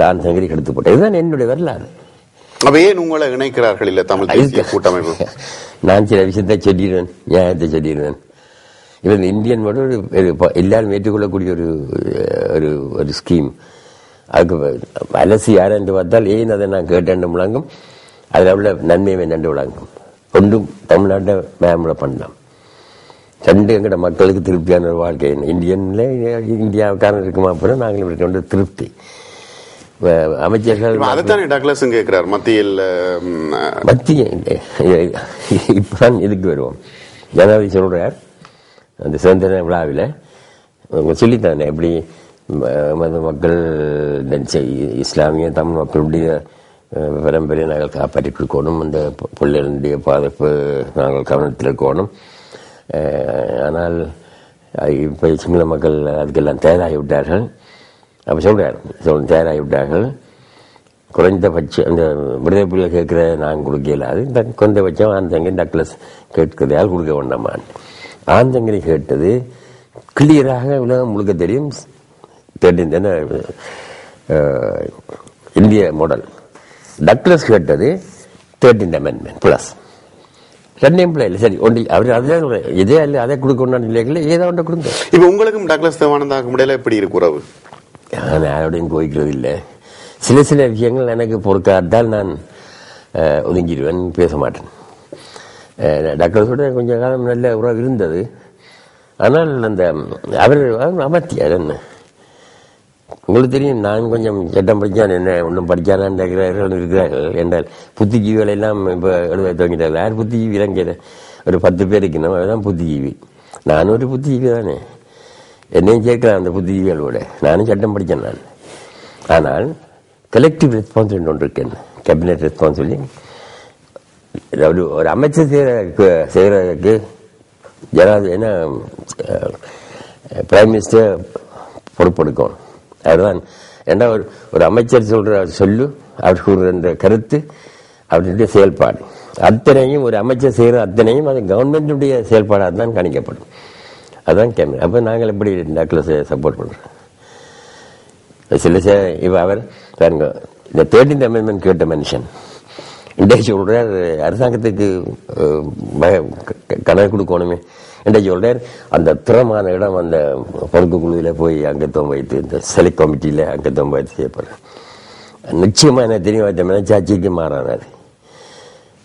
நான் சங்கரி எடுத்து போட்டேன். இதுதான் என்னுடைய வரலாறு. ஏன் உங்களை இணைக்கிறார்கள் இல்ல தமிழ் தேசிய கூட்டமைப்பு? நான் சில விஷயத்தை சொல்லிடுவேன், நியாயத்தை சொல்லிடுவேன். இவன் இந்தியன் எல்லாரும் ஏற்றுக்கொள்ளக்கூடிய ஒரு ஒரு ஸ்கீம். அதுக்கு அலசி யாரென்று பார்த்தால் ஏன் அதை நான் கேட்டேன் விளங்கும், அதில் உள்ள நன்மையை நண்டு விளங்கும். ஒன்றும் தமிழ்நாட்டை மேம்பட பண்ணலாம். 2 எங்கட மக்களுக்கு திருப்தியான ஒரு வாழ்க்கை. இந்தியன்ல இந்தியாவுக்காரன் இருக்குமா அப்புறம் நாங்களும் இருக்க திருப்தி. அமைச்சர்கள் கேட்கிறார் மத்திய இப்பதான் இதுக்கு வருவோம். ஜனாதிபதி சொல்றார் அந்த சுதந்திர விழாவில் சொல்லித்தானே எப்படி மக்கள் இஸ்லாமிய தமிழ் மக்களுடைய பரம்பரையை நாங்கள் காப்பாற்றி கொடுக்கணும், அந்த பிள்ளைகளுடைய பாதுகாப்பு நாங்கள் கவனத்தில் இருக்கணும். ஆனால் இப்போ சிங்கள மக்கள் அதுக்கெல்லாம் தயாராகிவிட்டார்கள். அப்போ சொல்கிறார் தயாராகிவிட்டார்கள். குறைந்தபட்சம் அந்த விடுதலை புலிகள் கேட்குற நாங்கள் கொடுக்க இயலாது, இந்த குறைந்தபட்சம் ஆந்தங்கை டக்ளஸ் கேட்கிறதால் கொடுக்க வேண்டாமான். ஆந்தங்கரை கேட்டது கிளியராக உலகம் முழுக்க தெரியும். இந்திய மாடல். டக்ளஸ் கேட்டது 13th Amendment பிளஸ் 2 பிள்ளை சரி ஒன்றி அவர் அதுதான் இதே அல்ல அதை கொடுக்கணும் இல்லைங்களா, ஏதோ ஒன்றை கொடுங்க. இப்போ உங்களுக்கும் டக்ளஸ் தேவானந்தாக்கும் இடையில எப்படி இருக்கு உறவு? நான் யாரோடையும் கோவிக்கிறது இல்லை. சில விஷயங்கள் எனக்கு பொறுக்காதால் நான் ஒதுங்கிடுவேன், பேச மாட்டேன். டக்ளஸோட கொஞ்ச காலம் நல்ல உறவு இருந்தது. ஆனால் அந்த அவர் அமர்த்தியார். என்ன உங்களுக்கு தெரியும், நான் கொஞ்சம் சட்டம் படித்தான், என்ன ஒன்றும் படித்தானான் இருக்கிறார்கள் என்றால் புத்திஜீவிகள் எல்லாம் இப்போ எழுத துவங்கிட்டார்கள். யார் புத்திஜீவி இலங்கையில் ஒரு 10 பேர் இருக்கணும், அதுதான் புத்திஜீவி. நானும் ஒரு புத்திஜீவி தானே, என்னையும் சேர்க்கலாம் அந்த புத்திஜீவிகளோட. நானும் சட்டம் படித்தேன் நான். ஆனால் கலெக்டிவ் ரெஸ்பான்சிபிலிட்டி ஒன்று இருக்கேன், கேபினட் ரெஸ்பான்சிபிலிட்டி. ஒரு அமைச்சர் செய்கிறதுக்கு ஜனாதிபதி என்ன பிரைம் மினிஸ்டர் பொறுப்பெடுக்கணும். அதுதான் ஏன்னா ஒரு அமைச்சர் சொல்ற சொல்லு, அவர் கூறுகிற கருத்து, அவருடைய செயல்பாடு அத்தனையும் ஒரு அமைச்சர் செய்கிற அத்தனையும் அது கவர்மெண்ட்டுடைய செயல்பாடாக தான் கணிக்கப்படும். அதுதான் கேமரா. அப்போ நாங்கள் எப்படி டக்ளஸை சப்போர்ட் பண்ணுறோம்? சில இப்போ அவர் பாருங்க, இந்த 13th Amendment கேட்ட மனுஷன் இன்றைக்கு சொல்கிறார் அரசாங்கத்துக்கு கணக்கு கொடுக்கணுமே. இன்றைக்கு சொல்கிறார் அந்த திறமான இடம் அந்த பொறுப்பு குழுவில் போய் அங்கத்துவம் வைத்து இந்த செலக்ட் கமிட்டியில் அங்கத்துவம் வைத்து செய்யப்படுறேன். நிச்சயமாக எனக்கு தெரியும், வைத்த மனச்சாட்சிக்கு மாறானார்.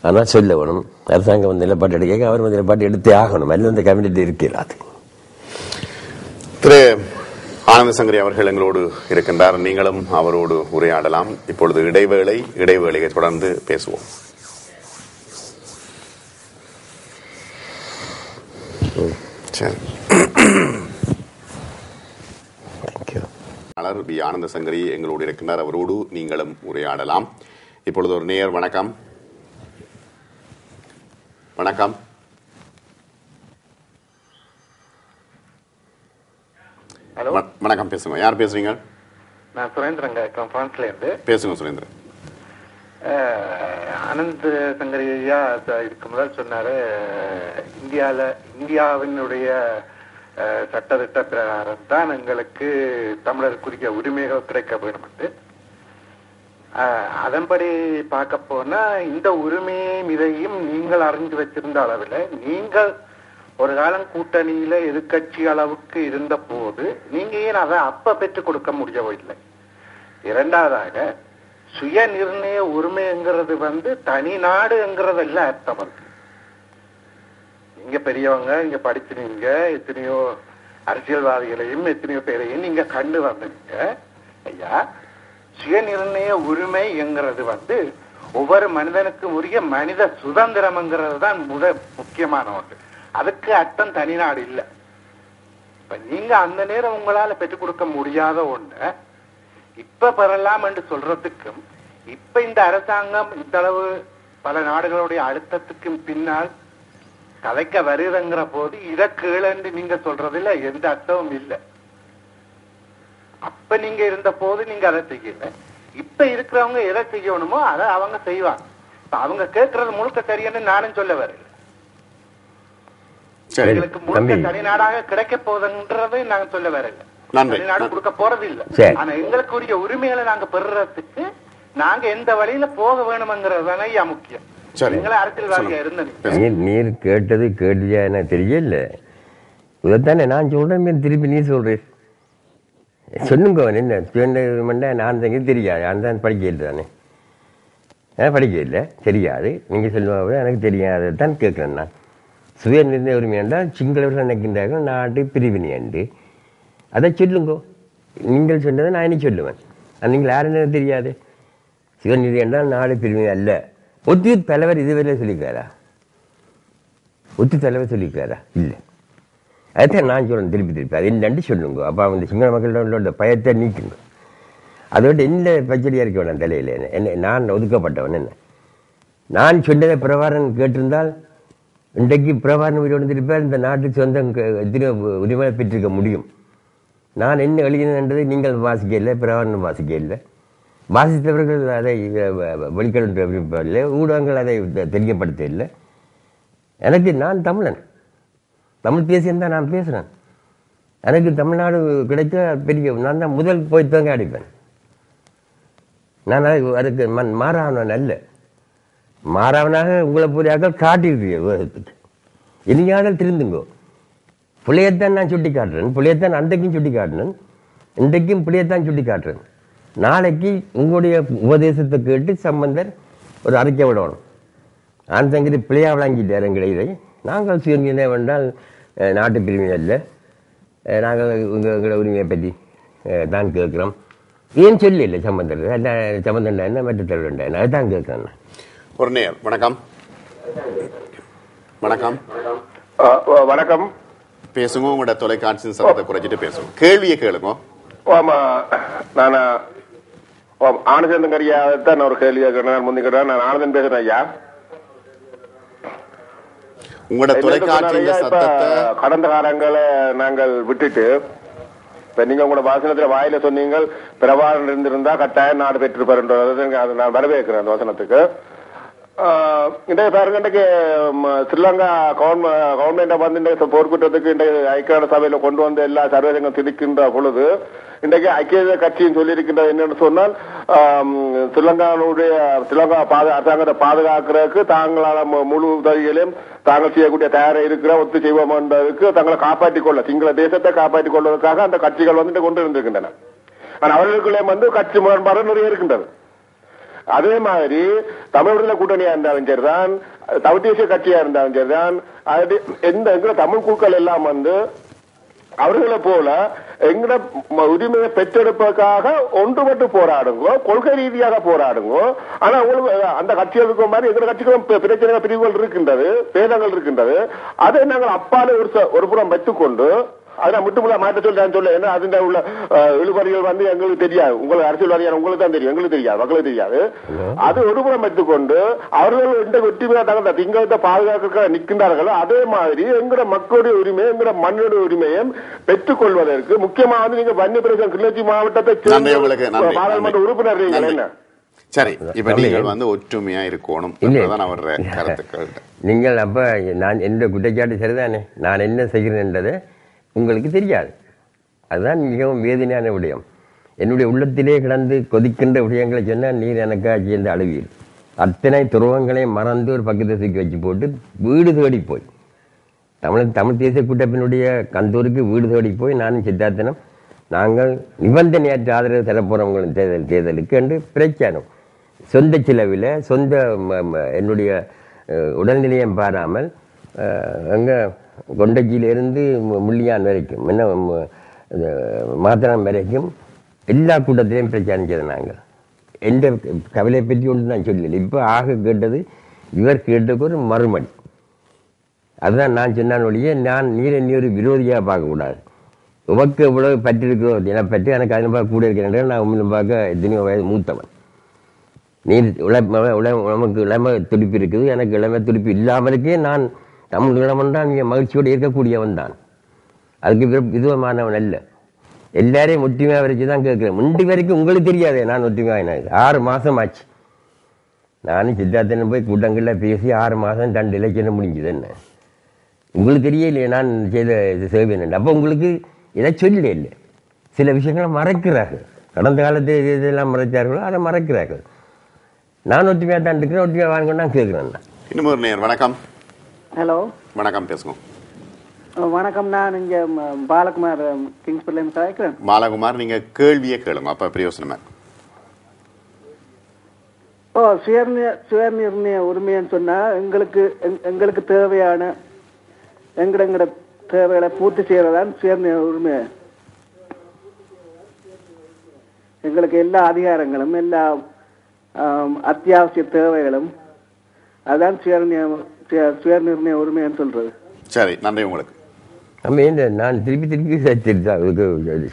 ஆனால் சொல்ல வேணும், அரசாங்கம் வந்து நிலப்பாட்டு எடுக்க அவர் வந்து நிலப்பாட்டு எடுத்தே ஆகணும், அல்லது அந்த கமிட்டி இருக்கிறார். திரு ஆனந்த சங்கரி அவர்கள் எங்களோடு இருக்கின்றார். நீங்களும் அவரோடு உரையாடலாம். இப்பொழுது இடைவேளையை தொடர்ந்து பேசுவோம். பி ஆனந்த சங்கரி எங்களோடு இருக்கின்றார். அவரோடு நீங்களும் உரையாடலாம். இப்பொழுது ஒரு நேயர். வணக்கம். வணக்கம். ஹலோ, வணக்கம். பேசுங்க. யார் பேசுறீங்க? நான் சுரேந்திரங்க, பிரான்ஸ்ல இருந்து பேசுங்க. சுரேந்திரன். ஆனந்த் சங்கரி ஐயா இதுக்கு முதல் சொன்னாரு, இந்தியாவினுடைய சட்டத்திட்ட பிரகாரம் தான் எங்களுக்கு தமிழருக்குரிய உரிமைகள் கிடைக்க வேண்டும் என்று. அதன்படி பார்க்க போனா இந்த உரிமையும் இதையும் நீங்கள் அறிஞ்சு வச்சிருந்த அளவில் நீங்கள் ஒரு காலம் கூட்டணியில எதிர்கட்சி அளவுக்கு இருந்த போது நீங்க ஏன் அதை அப்ப பெற்றுக் கொடுக்க முடியவில்லை? இரண்டாவதாக, சுய நிர்ணய உரிமைங்கிறது தனி நாடுங்கிறதல்ல அர்த்தம். இருக்கு, நீங்க பெரியவங்க, இங்க படிச்சிருங்க, எத்தனையோ அரசியல்வாதிகளையும் எத்தனையோ பேரையும் நீங்க கண்டு வந்தீங்க ஐயா. சுய நிர்ணய உரிமை என்கிறது ஒவ்வொரு மனிதனுக்கும் உரிய மனித சுதந்திரம்ங்கிறது தான் முக்கியமான ஒன்று. அதுக்கு அர்த்தம் தனிநாடு இல்லை. இப்ப நீங்க அந்த நேரம் உங்களால பெற்றுக் கொடுக்க முடியாத ஒண்ணு இப்ப பெறலாம் என்று சொல்றதுக்கும், இப்ப இந்த அரசாங்கம் இந்த அளவு பல நாடுகளுடைய அழுத்தத்துக்கும் பின்னால் கலைக்க வருதுங்கிற போது இதை கீழன்று நீங்க சொல்றதுல எந்த அர்த்தமும் இல்லை. அப்ப நீங்க இருந்த போது நீங்க அதை செய்யல. இப்ப இருக்கிறவங்க எதை செய்யணுமோ அதை அவங்க செய்வாங்க. அவங்க கேட்கறது முழுக்க சரின்னு நானும் சொல்ல வரல. எங்களுக்கு முழுக்க தனிநாடாக கிடைக்க போகுதுன்றதை நாங்க சொல்ல வரல. தனிநாடு கொடுக்க போறது இல்ல. ஆனா எங்களுக்குரிய உரிமைகளை நாங்க பெறுறதுக்கு நாங்க எந்த வழியில போக வேணும்ங்கிறது ஐயா முக்கியம். நீர் கேட்டது கேட்டியா என்ன தெரியல. இதைத்தானே நான் சொல்றேன், திருப்பி நீ சொல்றேன். சொல்லுங்க. என்ன நான் தங்க தெரியாது, நான் தான் படிக்கல தானே, படிக்க இல்லை, தெரியாது. நீங்கள் சொல்லுவாங்க, எனக்கு தெரியாது தான் கேட்குறேன். நான் சுய நிர்ணய உரிமை என்றால் சிங்களவர்கள் நினைக்கின்றார்கள் நாட்டு பிரிவினை என்று. அதை சொல்லுங்கோ. நீங்கள் சொன்னதை நான் இனி சொல்லுவேன். நீங்கள் யாருன்னு தெரியாது. சுய நிர்ணயம் என்றால் நாடு பிரிவினை அல்ல. ஒத்து தலைவர் இதுவரை சொல்லிக்கிறாரா? ஒத்து தலைவர் சொல்லிக்கிறாரா? இல்லை. அதைத்தான் நான் சொல்றேன் திருப்பி. அது என்னன்னு சொல்லுங்க. அப்போ அந்த சிங்கள மக்களோட பயத்தை நீக்குங்க. அதோட என்ன பச்சடியாக இருக்க வேணாம் தலையில். என்ன நான் ஒதுக்கப்பட்டவன்? என்ன நான் சொன்னதை பிரபாரன் கேட்டிருந்தால் இன்றைக்கு பிரபாரன் உயிரோடு திருப்பார். இந்த நாட்டுக்கு சொந்தம் எத்தனையோ உரிமை பெற்றிருக்க முடியும். நான் என்ன எழுதினது நீங்கள் வாசிக்க இல்லை, பிரபாரன் வாசிக்க இல்லை. வாசித்தவர்கள் அதை வெளிக்கொண்டு விரும்பவில்லை, ஊடகங்கள் அதை தெரியப்படுத்த இல்லை. எனக்கு நான் தமிழன், தமிழ் பேசியிருந்தால் நான் பேசுகிறேன். எனக்கு தமிழ்நாடு கிடைக்க பெரிய நான் தான் முதல் போய் தாங்க அடிப்பேன். நான் அதுக்கு மாறாவன் அல்ல. மாறாவனாக உங்களை புரியாக்கள் காட்டியிருக்கீங்க உலகத்துக்கு. இனியானால் திருந்துங்கோ. பிள்ளையத்தான் நான் சுட்டி காட்டுறேன். பிள்ளையத்தான் அன்றைக்கும் சுட்டி காட்டினேன், இன்றைக்கும் பிள்ளையத்தான் சுட்டி காட்டுறேன். நாளைக்கு உங்களுடைய உபதேசத்தை கேட்டு சம்பந்தர் ஒரு அறிக்கை விடணும். நான் தங்கிட்டு பிள்ளையாக விளங்கிட்டார் எங்களை. இதை நாங்கள் சுயநிலை வேண்டால் நாட்டு பிரிவினை இல்லை, நாங்கள் எங்களை உரிமையை பற்றி தான் கேட்குறோம். ஏன் சொல்லி இல்லை சம்பந்தர்? சம்பந்தண்டா என்ன, மற்ற தலைவர்ண்டா என்ன, அதுதான் கேட்குறேன். ஒரு நேர். வணக்கம். வணக்கம். வணக்கம். பேசுங்க. உங்களோட தொலைக்காட்சியின் சத்தத்தை குறைச்சிட்டு பேசுங்க. கேள்வியை கேளுங்க. ஆமா, நான் ஆனந்தன் கரியாதான் ஒரு கேள்வி கேட்கிறேன். முந்திக்கிறேன். நான் ஆனந்தன் பேசுறேன் ஐயா. உங்களோட தொலைக்காட்சியின் சத்தத்தை கடந்த காலங்களை நாங்கள் விட்டுட்டு இப்ப நீங்க உங்களோட வாசனத்துல வாயில சொன்னீங்க பிரபாகரன் இருந்திருந்தா கட்டாயம் நாடு பெற்றிருப்பாருன்றது நான் வரவேற்கிறேன். அந்த வசனத்துக்கு இன்றைய பாருங்க, இன்றைக்கு ஸ்ரீலங்கா கவர்மெண்ட் வந்து போர்க்குற்றத்துக்கு இன்றைய ஐக்கிய சபையில கொண்டு வந்து எல்லா சர்வேதங்கள் திணிக்கின்ற பொழுது இன்றைக்கு ஐக்கிய கட்சியும் சொல்லியிருக்கின்றது என்னன்னு சொன்னால், ஸ்ரீலங்கா அரசாங்கத்தை பாதுகாக்கிறதுக்கு தாங்களான முழு உதவிகளையும் தாங்கள் செய்யக்கூடிய தயாராக இருக்கிற ஒத்து செய்வோம் என்பதற்கு தங்களை காப்பாற்றிக் கொள்ள, சிங்கள தேசத்தை காப்பாற்றிக் கொள்வதற்காக அந்த கட்சிகள் வந்து கொண்டு இருந்திருக்கின்றன. ஆனால் அவர்களுக்குள்ளே வந்து கட்சி முரண்பாடு நிறைய இருக்கின்றது. அதே மாதிரி தமிழ் விடுதலை கூட்டணியா இருந்தாலும் சரிதான், தமிழ் தேசிய கட்சியா இருந்தாலும் சரிதான், எந்த தமிழ் குழுக்கள் எல்லாம் வந்து அவர்களை போல எங்கட உரிமையை பெற்றெடுப்பதற்காக ஒன்றுபட்டு போராடுங்கோ, கொள்கை ரீதியாக போராடுங்கோ. ஆனா உங்களுக்கு அந்த கட்சிகளுக்கு மாதிரி எங்க கட்சிகளும் பிரச்சனை பிரிவுகள் இருக்கின்றது, பேதங்கள் இருக்கின்றது. அதை நாங்கள் அப்பாலே ஒரு புறம் வைத்துக்கொண்டு அதான் முட்டுமுள்ள மாற்ற சொல்ல ஏன்னா அதுல உள்ள இழுபறிகள் வந்து எங்களுக்கு தெரியாது. உங்களுக்கு அரசியல்வாதியான உங்களுக்கு தான் தெரியும், எங்களுக்கு தெரியாது, மக்களுக்கு தெரியாது. அது ஒருபுறம் வைத்துக்கொண்டு அவர்கள் எந்த வெற்றிமையா தங்கள் திங்கத்தை பாதுகாக்க நிற்கின்றார்களோ அதே மாதிரி எங்கட மக்களுடைய உரிமை, எங்கட மண்ணுடைய உரிமையை பெற்றுக் கொள்வதற்கு முக்கியமாக நீங்க வன்னி பிரதேசம் கிளிநொச்சி மாவட்டத்தை பாராளுமன்ற உறுப்பினர் என்ன சரி, இப்ப நீங்கள் வந்து ஒற்றுமையா இருக்கணும் என்பதுதான் அவருடைய கருத்துக்கள். நீங்கள் அப்ப நான் எந்த குற்றச்சாட்டு சரிதானே, நான் என்ன செய்கிறேன் என்றதை உங்களுக்கு தெரியாது. அதுதான் மிகவும் வேதனையான விடயம். என்னுடைய உள்ளத்திலே கிடந்து கொதிக்கின்ற விடயங்களை சொன்னால் நீர் எனக்கா சேர்ந்த அழுவீர். அத்தனை துருவங்களையும் மறந்து ஒரு பக்கத்தை தூக்கி வச்சு போட்டு வீடு தேடி போய் தமிழ் தேசிய கூட்டமைப்பினுடைய கந்தூருக்கு வீடு தேடி போய் நானும் சித்தார்த்தனும் நாங்கள் நிபந்தனையற்ற ஆதரவு தரப்போறவங்களும் தேர்தலுக்கு என்று பிரச்சாரம் சொந்த செலவில் சொந்த என்னுடைய உடல்நிலையம் பாராமல் அங்கே கொண்டச்சியிலிருந்து முள்ளியான் வரைக்கும் என்ன மாத்திரம் வரைக்கும் எல்லா கூட்டத்திலையும் பிரச்சாரம் செய்த நாங்கள் எந்த கவலையை பற்றி ஒன்று நான் சொல்லலை. இப்போ ஆக கேட்டது இவர் கேட்டதுக்கு ஒரு மறுமடி. அதுதான் நான் சொன்னான் ஒழிய நான் நீ ஒரு விரோதியாக பார்க்கக்கூடாது. உமக்கு இவ்வளவு பற்றிருக்கிறோம் என்னை பற்றி எனக்கு அதில் கூட இருக்கிறேன். நான் உண்மையிலும் பார்க்க எத்தனையோ வயது மூத்தவன். நீர் உடம்புக்கு இளமை துடிப்பு இருக்குது, எனக்கு இளமை துடிப்பு இல்லாமலுக்கே நான் தமிழ் தான் நீங்கள் மகிழ்ச்சியோடு இருக்கக்கூடியவன் தான். அதுக்கு விதமானவன் அல்ல. எல்லாரையும் ஒற்றுமையாக வரைச்சு தான் கேட்குறேன். முந்தி வரைக்கும் உங்களுக்கு தெரியாதே நான் ஒற்றுமையாக 6 மாதம் ஆச்சு. நானும் சித்தார்த்தன் போய் கூட்டங்களில் பேசி 6 மாதம் 2 இலக்கியம் முடிஞ்சுது. என்ன உங்களுக்கு தெரியலையே நான் செய்த சேவை. அப்போ உங்களுக்கு இதை சொல்லல இல்லை, சில விஷயங்களை மறைக்கிறார்கள். கடந்த காலத்தில் இதெல்லாம் மறைச்சார்களோ அதை மறைக்கிறார்கள். நான் ஒற்றுமையாக தான் இருக்கிறேன், ஒற்றுமையாக வாங்க நான் கேட்குறேன். இன்னும் ஒரு நேர் வணக்கம். ஹலோ வணக்கம், பேசுங்க. வணக்கம், நான் இங்க பாலகுமார் கிங்ஸ்பர்ல கேட்கிறேன். பாலகுமார், நீங்க கேள்வியே கேளுங்க, அப்ப பிரயோசனமா. சுயநிர்ணய உரிமைன்னு சொன்னா எங்களுக்கு தேவையான எங்கட தேவைகளை பூர்த்தி செய்யறதான் சுயநிர்ணய உரிமை. எங்களுக்கு எல்லா அதிகாரங்களும் எல்லா அத்தியாவசிய தேவைகளும் அதுதான் சுயநிர்ணய உரிமைன்னு சொல்றது. சரி, நன்றி உங்களுக்கு. நான் திருப்பி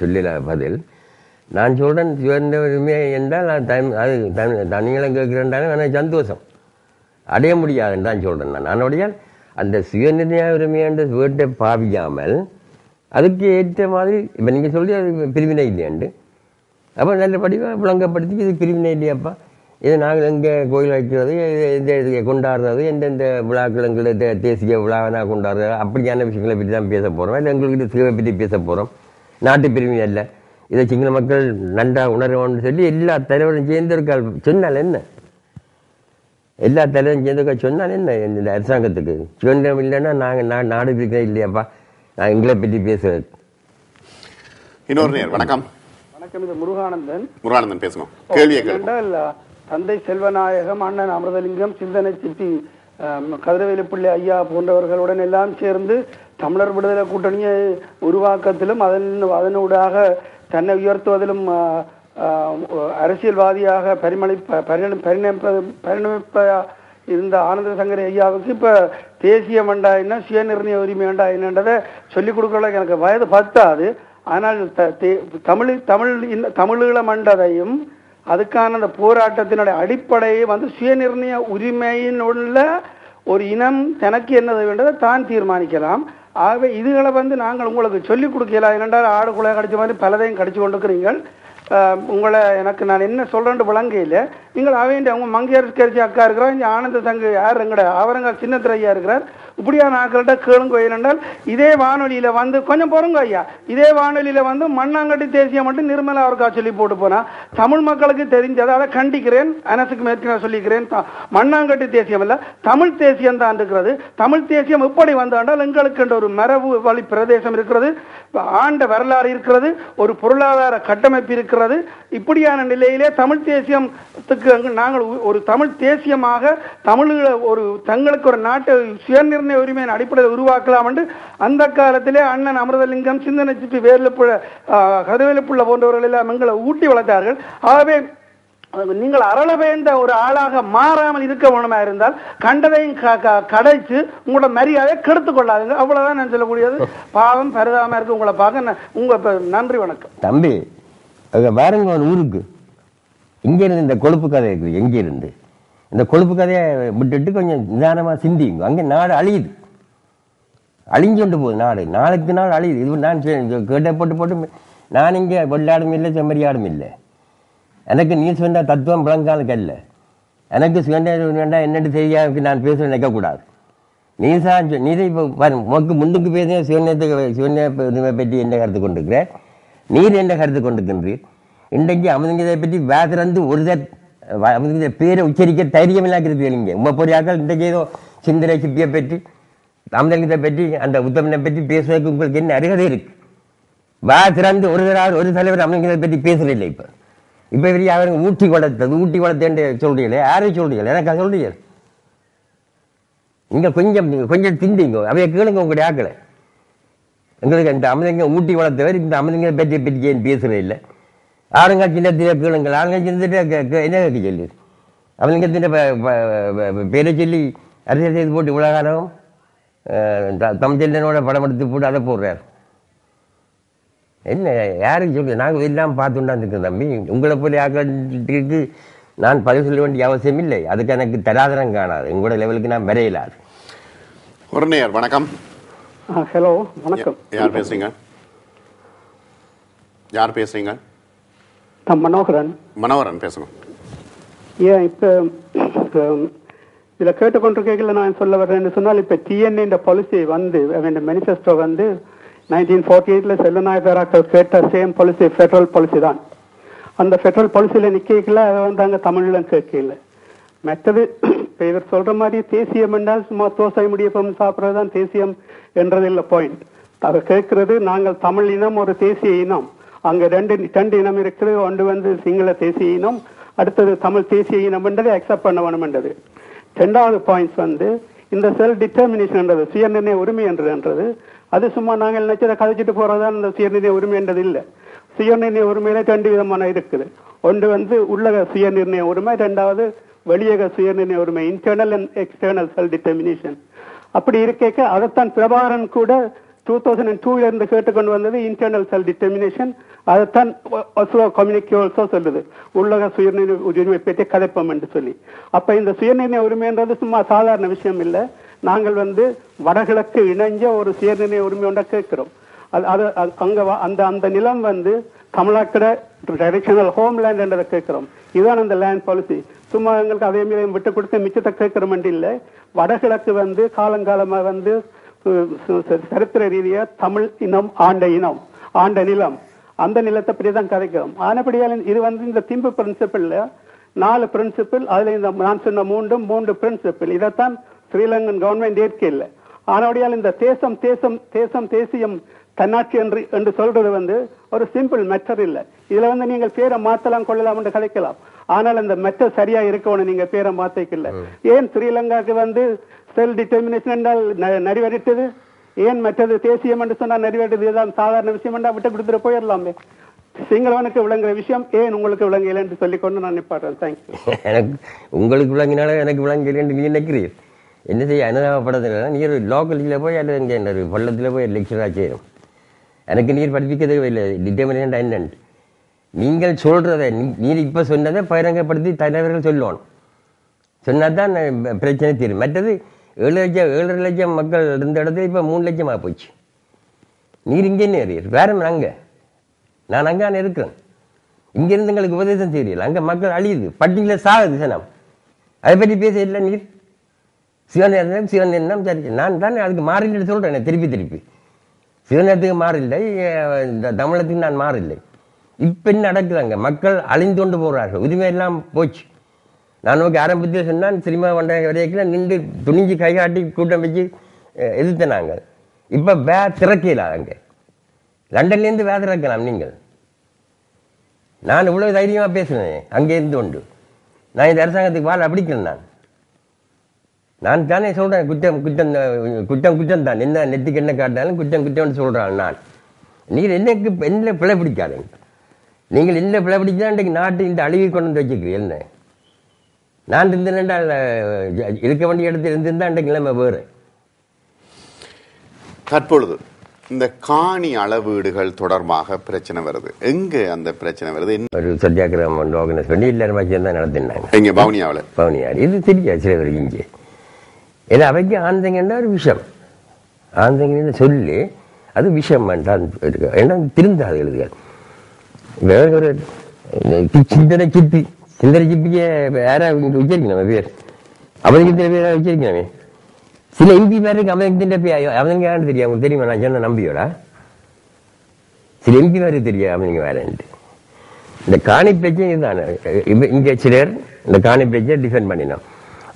சொல்லல பதில். நான் சொல்றேன் சுயநிர்ணய உரிமை என்றால் அது தனிகளும் கேட்கிறேன்டாலும் எனக்கு சந்தோஷம் அடைய முடியாதுன்னு தான் சொல்றேன். நான் அதனுடைய அந்த சுயநிர்ணய உரிமை என்ற வீட்டை பாவிக்காமல் அதுக்கு ஏற்ற மாதிரி இப்போ நீங்கள் சொல்லி அது பிரிவினை இல்லையாண்டு அப்போ நல்லபடி விளங்கப்படுத்தி இது பிரிவினை இல்லையாப்பா, இது நாங்கள் எங்கே கோயில் வைக்கிறது, இந்த கொண்டாடுறது, எந்தெந்த விழாக்கள் எங்களுக்கு தேசிய விழாவாக கொண்டாடுறது, அப்படியான விஷயங்களை பற்றி தான் பேச போகிறோம். இல்லை எங்களுக்கு சேவை பற்றி பேச போகிறோம். நாட்டு பிரிவினை இல்லை, இதை சிங்கள மக்கள் நன்றாக உணர்வோன்னு சொல்லி எல்லா தலைவரும் சேர்ந்திருக்கால் சொன்னால் என்ன, எல்லா தலைவரும் சேர்ந்திருக்கா சொன்னால் என்ன, இந்த அரசாங்கத்துக்கு சுதந்திரம் இல்லைன்னா நாங்கள் நாடு பிரிக்கிறேன் இல்லையாப்பா, நான் எங்களை பற்றி பேசுறது. இன்னொரு நேர் வணக்கம். வணக்கம், இது முருகானந்தன். முருகானந்தன் பேசணும், கேள்வியை கேளுங்க. தந்தை செல்வநாயகம், அண்ணன் அமிர்தலிங்கம், சிந்தனை சிட்டி, கதிரவேலு பிள்ளை ஐயா போன்றவர்களுடன் எல்லாம் சேர்ந்து தமிழர் விடுதலை கூட்டணியை உருவாக்கத்திலும் அதனூடாக தன்னை உயர்த்துவதிலும் அரசியல்வாதியாக பரிணமிப்ப இருந்த ஆனந்த சங்கரி ஐயாவுக்கு இப்ப தேசிய மண்டா என்ன சுயநிர்ணய உரிமை மண்டா என்னன்றதை சொல்லிக் கொடுக்கறதுக்கு எனக்கு வயது பத்தாது. ஆனால் தமிழீழ மண்டதையும் அதுக்கான அந்த போராட்டத்தினுடைய அடிப்படையை சுயநிர்ணய உரிமையின் உள்ள ஒரு இனம் தனக்கு என்னது வேண்டதை தான் தீர்மானிக்கலாம். ஆகவே இதுகளை நாங்கள் உங்களுக்கு சொல்லிக் கொடுக்கலாம். ஏனென்றால் ஆடு குலை கடிச்ச மாதிரி பலதையும் கடிச்சு கொண்டிருக்கிறீங்கள். உங்களை நான் என்ன சொல்றேன்னு விளங்கையில் நீங்கள் அவங்க மங்கையரசு கரிசி அக்கா இருக்கிறார், இங்கே ஆனந்த சங்க யார் எங்கட அவரங்க சின்னத்திர ஐயா இருக்கிறார். இப்படியான ஆக்கள்கிட்ட கேளுங்க. ஏனென்றால் இதே வானொலியில கொஞ்சம் போறங்க ஐயா, இதே வானொலியில மண்ணாங்கட்டி தேசியம் மட்டும் நிர்மலா அவருக்கா சொல்லி போட்டு போனா தமிழ் மக்களுக்கு தெரிஞ்சதை அதை கண்டிக்கிறேன். அனசுக்கு மேற்கனவே சொல்லிக்கிறேன், மண்ணாங்கட்டி தேசியம் இல்ல தமிழ் தேசியம் தான் இருக்கிறது. தமிழ் தேசியம் எப்படி வந்தாண்டால் எங்களுக்கு என்ற ஒரு மரபு வழி பிரதேசம் இருக்கிறது, ஆண்ட வரலாறு இருக்கிறது, ஒரு பொருளாதார கட்டமைப்பு இருக்கிறது. இப்படியான நிலையிலே தமிழ் தேசியத்துக்கு எங்களுக்கு நாங்கள் ஒரு தமிழ் தேசியமாக தமிழ் ஒரு தங்களுக்கு ஒரு நாட்டை சுயநிர்ணய உரிமையின் அடிப்படையில் உருவாக்கலாம் என்று அந்த காலத்திலே அண்ணன் அமிர்தலிங்கம், சிந்தனை சிப்பி, கருவேலுப்புள்ள போன்றவர்கள் எல்லாம் எங்களை ஊட்டி வளர்த்தார்கள். ஆகவே நீங்கள் அரளவேந்த ஒரு ஆளாக மாறாமல் இருக்க வேணுமா இருந்தால் கண்டதையும் கடைச்சு உங்களோட மரியாதையை கெடுத்து கொள்ளாதுங்க. அவ்வளவுதான் நான் சொல்லக்கூடியது. பாவம் பரிதாபமா இருக்கு உங்களை பார்க்க. உங்க நன்றி, வணக்கம். தம்பி பாருங்க, ஊருக்கு இங்க இருந்து இந்த கொழுப்பு கதை இருக்குது. எங்க இருந்து இந்த கொழுப்பு கதையை விட்டுட்டு கொஞ்சம் நிதானமா சிந்திங்க. அங்க நாடு அழியுது, அழிஞ்சு கொண்டு போகுது நாடு. நாளுக்கு நாள் அழியுது. இது நான் கேட்ட போட்டு நான் இங்க வெள்ளாடும் இல்லை, செம்மறியாடும் இல்லை. எனக்கு நீ சொன்ன தத்துவம் விளங்காலுக்கு அல்ல. எனக்கு சுயநிர்ணயம் வேண்டாம் என்னென்னு தெரியாது. நான் பேச நினைக்கக்கூடாது. நீ இப்போ உனக்கு முன்னுக்கு பேச சுயநிர்ணய பற்றி என்ன கருத்து கொண்டிருக்கிற? நீர் என்ன கருத்து கொண்டிருக்கின்றீர்? இன்றைக்கு அமைதியை பற்றி வேதிறந்து ஒரு அமைதி பேரை உச்சரிக்க தைரியம் இல்லாக்கிறது இல்லைங்க. உங்க பொறியாக்கள் இன்றைக்கு ஏதோ சிந்தனை சிப்பியை பற்றி, தமிழகத்தை பற்றி, அந்த உத்தமனை பற்றி பேசுவதற்கு உங்களுக்கு என்ன அருகதை இருக்கு? வேதிறந்து ஒரு தலைவர் அமைதியை பற்றி பேசுறதில்லை. இப்ப பெரிய அவருக்கு ஊட்டி வளர்த்தேன் சொல்றீங்களே, யாரையும் சொல்றீங்க? எனக்கு சொல்றீங்க. நீங்க கொஞ்சம் திண்டிங்க, அவைய கேளுங்க உங்களுடைய ஆக்களை. எங்களுக்கு இந்த அமைதிங்க ஊட்டி வளர்த்தவர் இந்த அமைதிங்க பற்றி ஏன் பேசுறது இல்லை? ஆளுங்க சின்னத்திலே கேளுங்கள். ஆளுங்க சின்னத்திலே என்ன சொல்லு? அவங்க சின்ன பேரை சொல்லி அரசியல் செய்து போட்டு இவ்வளோ காலம் தமிழ்ச்செல்வனோட படம் எடுத்து போட்டு அதை போடுறார். என்ன யாருக்கு சொல்லு? நாங்கள் எல்லாம் பார்த்துண்டாந்துருக்கோம் தம்பி. உங்களை போல ஆக்களுக்கு நான் பதில் சொல்ல வேண்டிய அவசியம் இல்லை. அதுக்கு எனக்கு தராதரம் காணாது. உங்களோட லெவலுக்கு நான் வரையலாது. ஒரு நேயர் வணக்கம். ஹலோ, வணக்கம். யார் பேசுறீங்க? மனோகரன். மனோகரன் பேசணும். ஏன் இப்போ இதில் கேட்டுக்கொண்டிருக்கல நான் சொல்ல வர்றேன்னு சொன்னால், இப்போ டிஎன்ஏ பாலிசி வந்து மேனிஃபெஸ்டோ வந்து 1948 செல்லநாயகராக்கள் கேட்ட சேம் பாலிசி ஃபெடரல் பாலிசி தான். அந்த ஃபெடரல் பாலிசியில் நிற்கல அதை வந்து அங்கே தமிழ்லாம் கேட்கல. மற்றது இப்போ இவர் சொல்ற மாதிரி தேசியம் என்றால் சும்மா தோசை முடியப்பம் சாப்பிட்றது தான் தேசியம் என்றது இல்லை பாயிண்ட். அவர் கேட்கறது நாங்கள் தமிழ் இனம் ஒரு தேசிய இனம். அங்கே ரெண்டு இனம் இருக்குது. ஒன்று வந்து சிங்கள தேசிய இனம், அடுத்தது தமிழ் தேசிய இனம் என்றதை அக்செப்ட் பண்ண வேணும்ன்றது. ரெண்டாவது பாயிண்ட்ஸ் வந்து இந்த செல்ஃப் டிட்டர்மினேஷன்ன்றது, சுயநிர்ணய உரிமை என்றது அது சும்மா நாங்கள் நினைச்சதை கதைச்சிட்டு போறதுதான் இந்த சுயநிர்ணய உரிமை என்றது இல்லை. சுயநிர்ணய உரிமையில ரெண்டு விதமான இருக்குது. ஒன்று வந்து உள்ளக சுயநிர்ணய உரிமை, ரெண்டாவது வெளியக சுயநிர்ணய உரிமை, internal and external self determination. அப்படி இருக்க அதைத்தான் பிரபாகரன் கூட 2002 இருந்து கேட்டுக்கொண்டு வந்தது இன்டர்னல் செல்ஃப் டிட்டர்மினேஷன். அதைத்தான் கம்யூனிகே ஆல்சோ சொல்லுது, உள்ளக சுயநிர்ணய உரிமை பற்றி கதைப்பம் என்று சொல்லி. அப்ப இந்த சுயநிர்ணய உரிமைன்றது சும்மா சாதாரண விஷயம் இல்லை. நாங்கள் வந்து வடகிழக்கு இணைஞ்ச ஒரு சுயநிர்ணய உரிமை ஒன்றை கேட்கிறோம். அந்த நிலம் வந்து தமிழ்நாட்டோட ட்ரெடிஷனல் ஹோம்லேண்ட் என்றதை கேட்கிறோம். இதுதான் அந்த லேண்ட் பாலிசி. சும்மா எங்களுக்கு அதே மாதிரி விட்டு கொடுத்து மிச்சத்தை கேட்கிறோம் இல்லை. வடகிழக்கு வந்து காலங்காலமா வந்து சரித்திர ரீதியா தமிழ் இனம் ஆண்ட நிலம், அந்த நிலத்தை பற்றி தான் கதைக்கிறோம். ஆனபடியால் இது வந்து இந்த திம்பு பிரின்சிபிள்ல 4 பிரின்சிபிள், அதுல இந்த நான் சொன்ன மூன்று பிரின்சிபிள், இதைத்தான் ஸ்ரீலங்கன் கவர்மெண்ட் ஏற்கல. ஆனபடியால் இந்த தேசியம் தன்னாட்சி என்று சொல்றது வந்து ஒரு சிம்பிள் மெட்டர் இல்லை. இதுல வந்து நீங்கள் பேரை மாத்தலாம் கொள்ளலாம் என்று கலைக்கலாம். ஆனால் அந்த மெட்டர் சரியா இருக்கணும். நீங்க பேரை மாத்திக்கல. ஏன் ஸ்ரீலங்காக்கு வந்து செல்ஃப் டிட்டர்மினேஷன் என்றால் நிறைவேறிட்டது? ஏன் மற்றது தேசியம் என்று சொன்னால் நிறைவேற்றது? இதுதான் சாதாரண விஷயம் என்றால் விட்டு கொடுத்துட்டு போயிடலாமே. சிங்களவனுக்கு விளங்குற விஷயம் ஏன் உங்களுக்கு விளங்கல என்று சொல்லிக்கொண்டு நான் நிப்பாட்டேன். தேங்க்யூ. எனக்கு உங்களுக்கு விளங்கினாலும் எனக்கு விளங்கல என்று நீ நினைக்கிறீர். என்ன செய்ய அனுதாபப்படுறதுனா, நீர் லோக்கலில் போய் அல்லது இங்கே பள்ளத்தில் போய் லெக்சராக செய்யணும். எனக்கு நீர் படிப்பிக்கதே இல்லை டிட்டர்மினேஷன் என்னன்னு. நீங்கள் சொல்றதை நீர் இப்போ சொன்னதை பகிரங்கப்படுத்தி தலைவர்கள் சொல்லணும். சொன்னாதான் பிரச்சனை தீரும். மற்றது 7 லட்சம் மக்கள் இருந்த இடத்துல இப்போ 3 லட்சமாக போச்சு. நீர் இங்கே ஏறியர் வேற அங்கே, நான் அங்கே இருக்கிறேன். இங்கிருந்து எங்களுக்கு உபதேசம் தெரியல. அங்கே மக்கள் அழியுது, பட்டியல சாகுது சனம். அதை பற்றி பேச இல்லை நீர். சிவநேரம் சரி, நான் தான் அதுக்கு மாறில்லை சொல்றேன். திருப்பி சிவநேரத்துக்கு மாறில்லை, இந்த தமிழத்துக்கு நான் மாறில்லை. இப்ப என்ன நடக்குதாங்க? மக்கள் அழிந்து கொண்டு போறார்கள். உரிமை எல்லாம் போச்சு. நான் நோக்கி ஆரம்பத்தில் சொன்னால் சினிமா வரைக்கும் நின்று துணிஞ்சு கைகாட்டி கூட்டம் வச்சு எதிர்த்த நாங்கள். இப்ப திறக்கல. அங்க லண்டன்லேருந்து திறக்கலாம். நீங்கள் நான் இவ்வளவு தைரியமா பேசுனேன் அங்கே இருந்து கொண்டு. நான் இந்த அரசாங்கத்துக்கு வாழ பிடிக்கிறேன். நான் தானே சொல்றேன், குற்றம் குற்றம் குற்றம் குற்றம் தான். என்ன நெத்திக்கு என்ன காட்டினாலும் குற்றம் குற்றம்னு சொல்றான் நான். நீங்கள் என்னக்கு என்ன பிழை பிடிக்காதுங்க. நீங்கள் என்ன பிழை பிடிச்சா இன்றைக்கு நாட்டு இந்த அழிவை கொண்டு வந்து வச்சுக்கிறீங்க. என்ன நான் இருந்தேன்டா இருக்க வேண்டிய இடத்துல இருந்திருந்தா இன்றைக்கு நிலைமை வேறு. தற்பொழுது இந்த காணி அளவீடுகள் தொடர்பாக பிரச்சனை வருது. எங்க அந்த பிரச்சனை வருது? ஒரு சத்தியாகிரகம் ஆர்கனைஸ் பண்ணி எல்லாரும் வச்சு தான் நடத்தினாங்க. இங்க பவுனியாவில் இது தெரியாது சில பேருக்கு. இங்கே ஏன்னா அவைக்கு ஆந்தங்கன்னா ஒரு விஷம், ஆந்தங்கன்னு சொல்லி அது விஷம் வேண்டாம் இருக்கு. ஏன்னா திருந்தாது எழுதுகள் வேற ஒரு சிந்தனை சிப்பி, சிந்தனை சிப்பிக்கு யாரா உச்சரிக்கணும் பேர், அவனுக்கு பேர் உச்சரிக்கணுமே. சில எம்பி பேருக்கு அவனுக்கு அவனுக்கு யாருன்னு தெரியும். அவங்களுக்கு தெரியுமா நான் சொன்ன நம்பியோட? சில எம்பி பேருக்கு தெரியும் அவனுக்கு வேறன்ட்டு. இந்த காணி பிரச்சனை இதுதானே. இங்கே சிலர் இந்த காணி பிரச்சனை டிஃபெண்ட் பண்ணினோம்.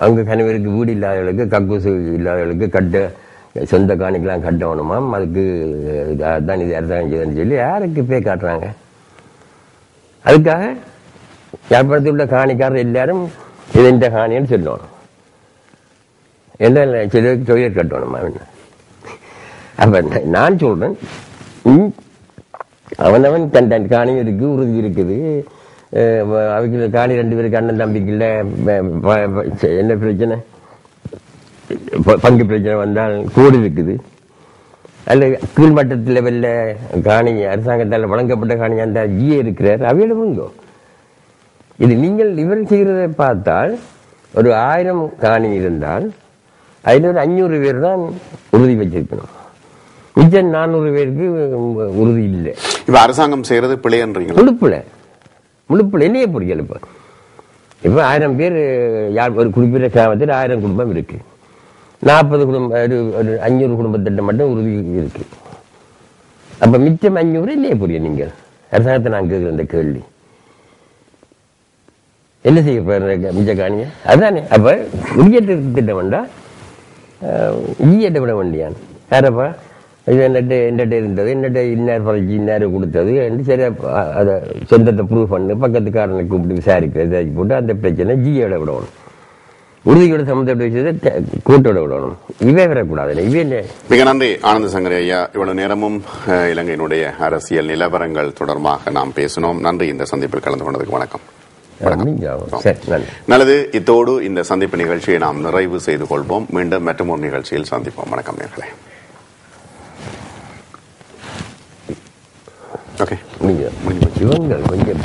அவங்க கணவருக்கு வீடு இல்லாதவர்களுக்கு, கக்கூசு இல்லாதவர்களுக்கு கட்ட சொந்த காணிக்கெல்லாம் கட்டணுமாம். அதுக்கு அதுதான் இது அரசாங்கம் செய்யுதுன்னு சொல்லி யாருக்கு போய் காட்டுறாங்க. அதுக்காக யாழ்ப்பாணத்தில் உள்ள காணிக்காரர் எல்லாரும் இது இந்த காணின்னு சொல்லணும். என்ன சிலருக்கு தொழில் கட்டணுமா? அப்ப நான் சொல்றேன், அவனவன் தன் காணி இருக்கு, உறுதி இருக்குது. அவங்க காணி 2 பேருக்கு அண்ணன் தம்பிக்கு இல்லை, என்ன பிரச்சனை, பங்கு பிரச்சனை வந்தால் கூடு இருக்குது. அல்ல கீழ்மட்டத்தில் லெவல்ல காணி அரசாங்கத்தால் வழங்கப்பட்ட காணி அந்த ஜிஏ இருக்கிறார், அவையிடமுங்கோ. இது நீங்கள் இவர் செய்கிறதை பார்த்தால் ஒரு 1000 காணி இருந்தால் அதில் ஒரு 500 பேர் தான் உறுதி வச்சிருக்கணும். மிச்சம் 400 பேருக்கு உறுதி இல்லை. இப்ப அரசாங்கம் செய்யறது பிள்ளைன்றீங்க. முழுப்புல என்னையே புரியல. இப்ப 1000 பேர் ஒரு குறிப்பிட்ட கிராமத்தில் 1000 குடும்பம் இருக்கு. 40 குடும்பம் ஒரு 500 குடும்பத்திட்ட மட்டும் உறுதி இருக்கு. அப்ப மிச்சம் 500 இல்லையே புரியும். நீங்க அரசாங்கத்தை நான் கேட்கிற இந்த கேள்வி என்ன செய்ய போற மிச்ச காணிய அதுதானே. அப்ப உரியேற்ற திட்டம் வேண்டா ஈயட்ட விட வேண்டியான் யாரப்பா இது என்னட்ட இருந்தது, என்னட்ட இன்னார் பறிச்சு இன்னாரு கொடுத்தது என்று சரி அதை சொந்தத்தை ப்ரூவ் பண்ணு, பக்கத்துக்காரனை கூப்பிட்டு விசாரிக்கிறது போட்டு அந்த பிரச்சனை ஜியோட விடணும். உறுதியோட சம்மந்தப்பட்ட விஷயத்தை கூட்டோட விடணும். இவே வரக்கூடாது. இவே மிக நன்றி ஆனந்த சங்கரி ஐயா. இவ்வளவு நேரமும் இலங்கையினுடைய அரசியல் நிலவரங்கள் தொடர்பாக நாம் பேசினோம். நன்றி இந்த சந்திப்பில் கலந்து கொண்டதுக்கு. வணக்கம். நல்லது. இத்தோடு இந்த சந்திப்பு நிகழ்ச்சியை நாம் நிறைவு செய்து கொள்வோம். மீண்டும் மற்றொரு நிகழ்ச்சியில் சந்திப்போம். வணக்கம் நேர்களே. ஓகே, இவங்க கொஞ்சம்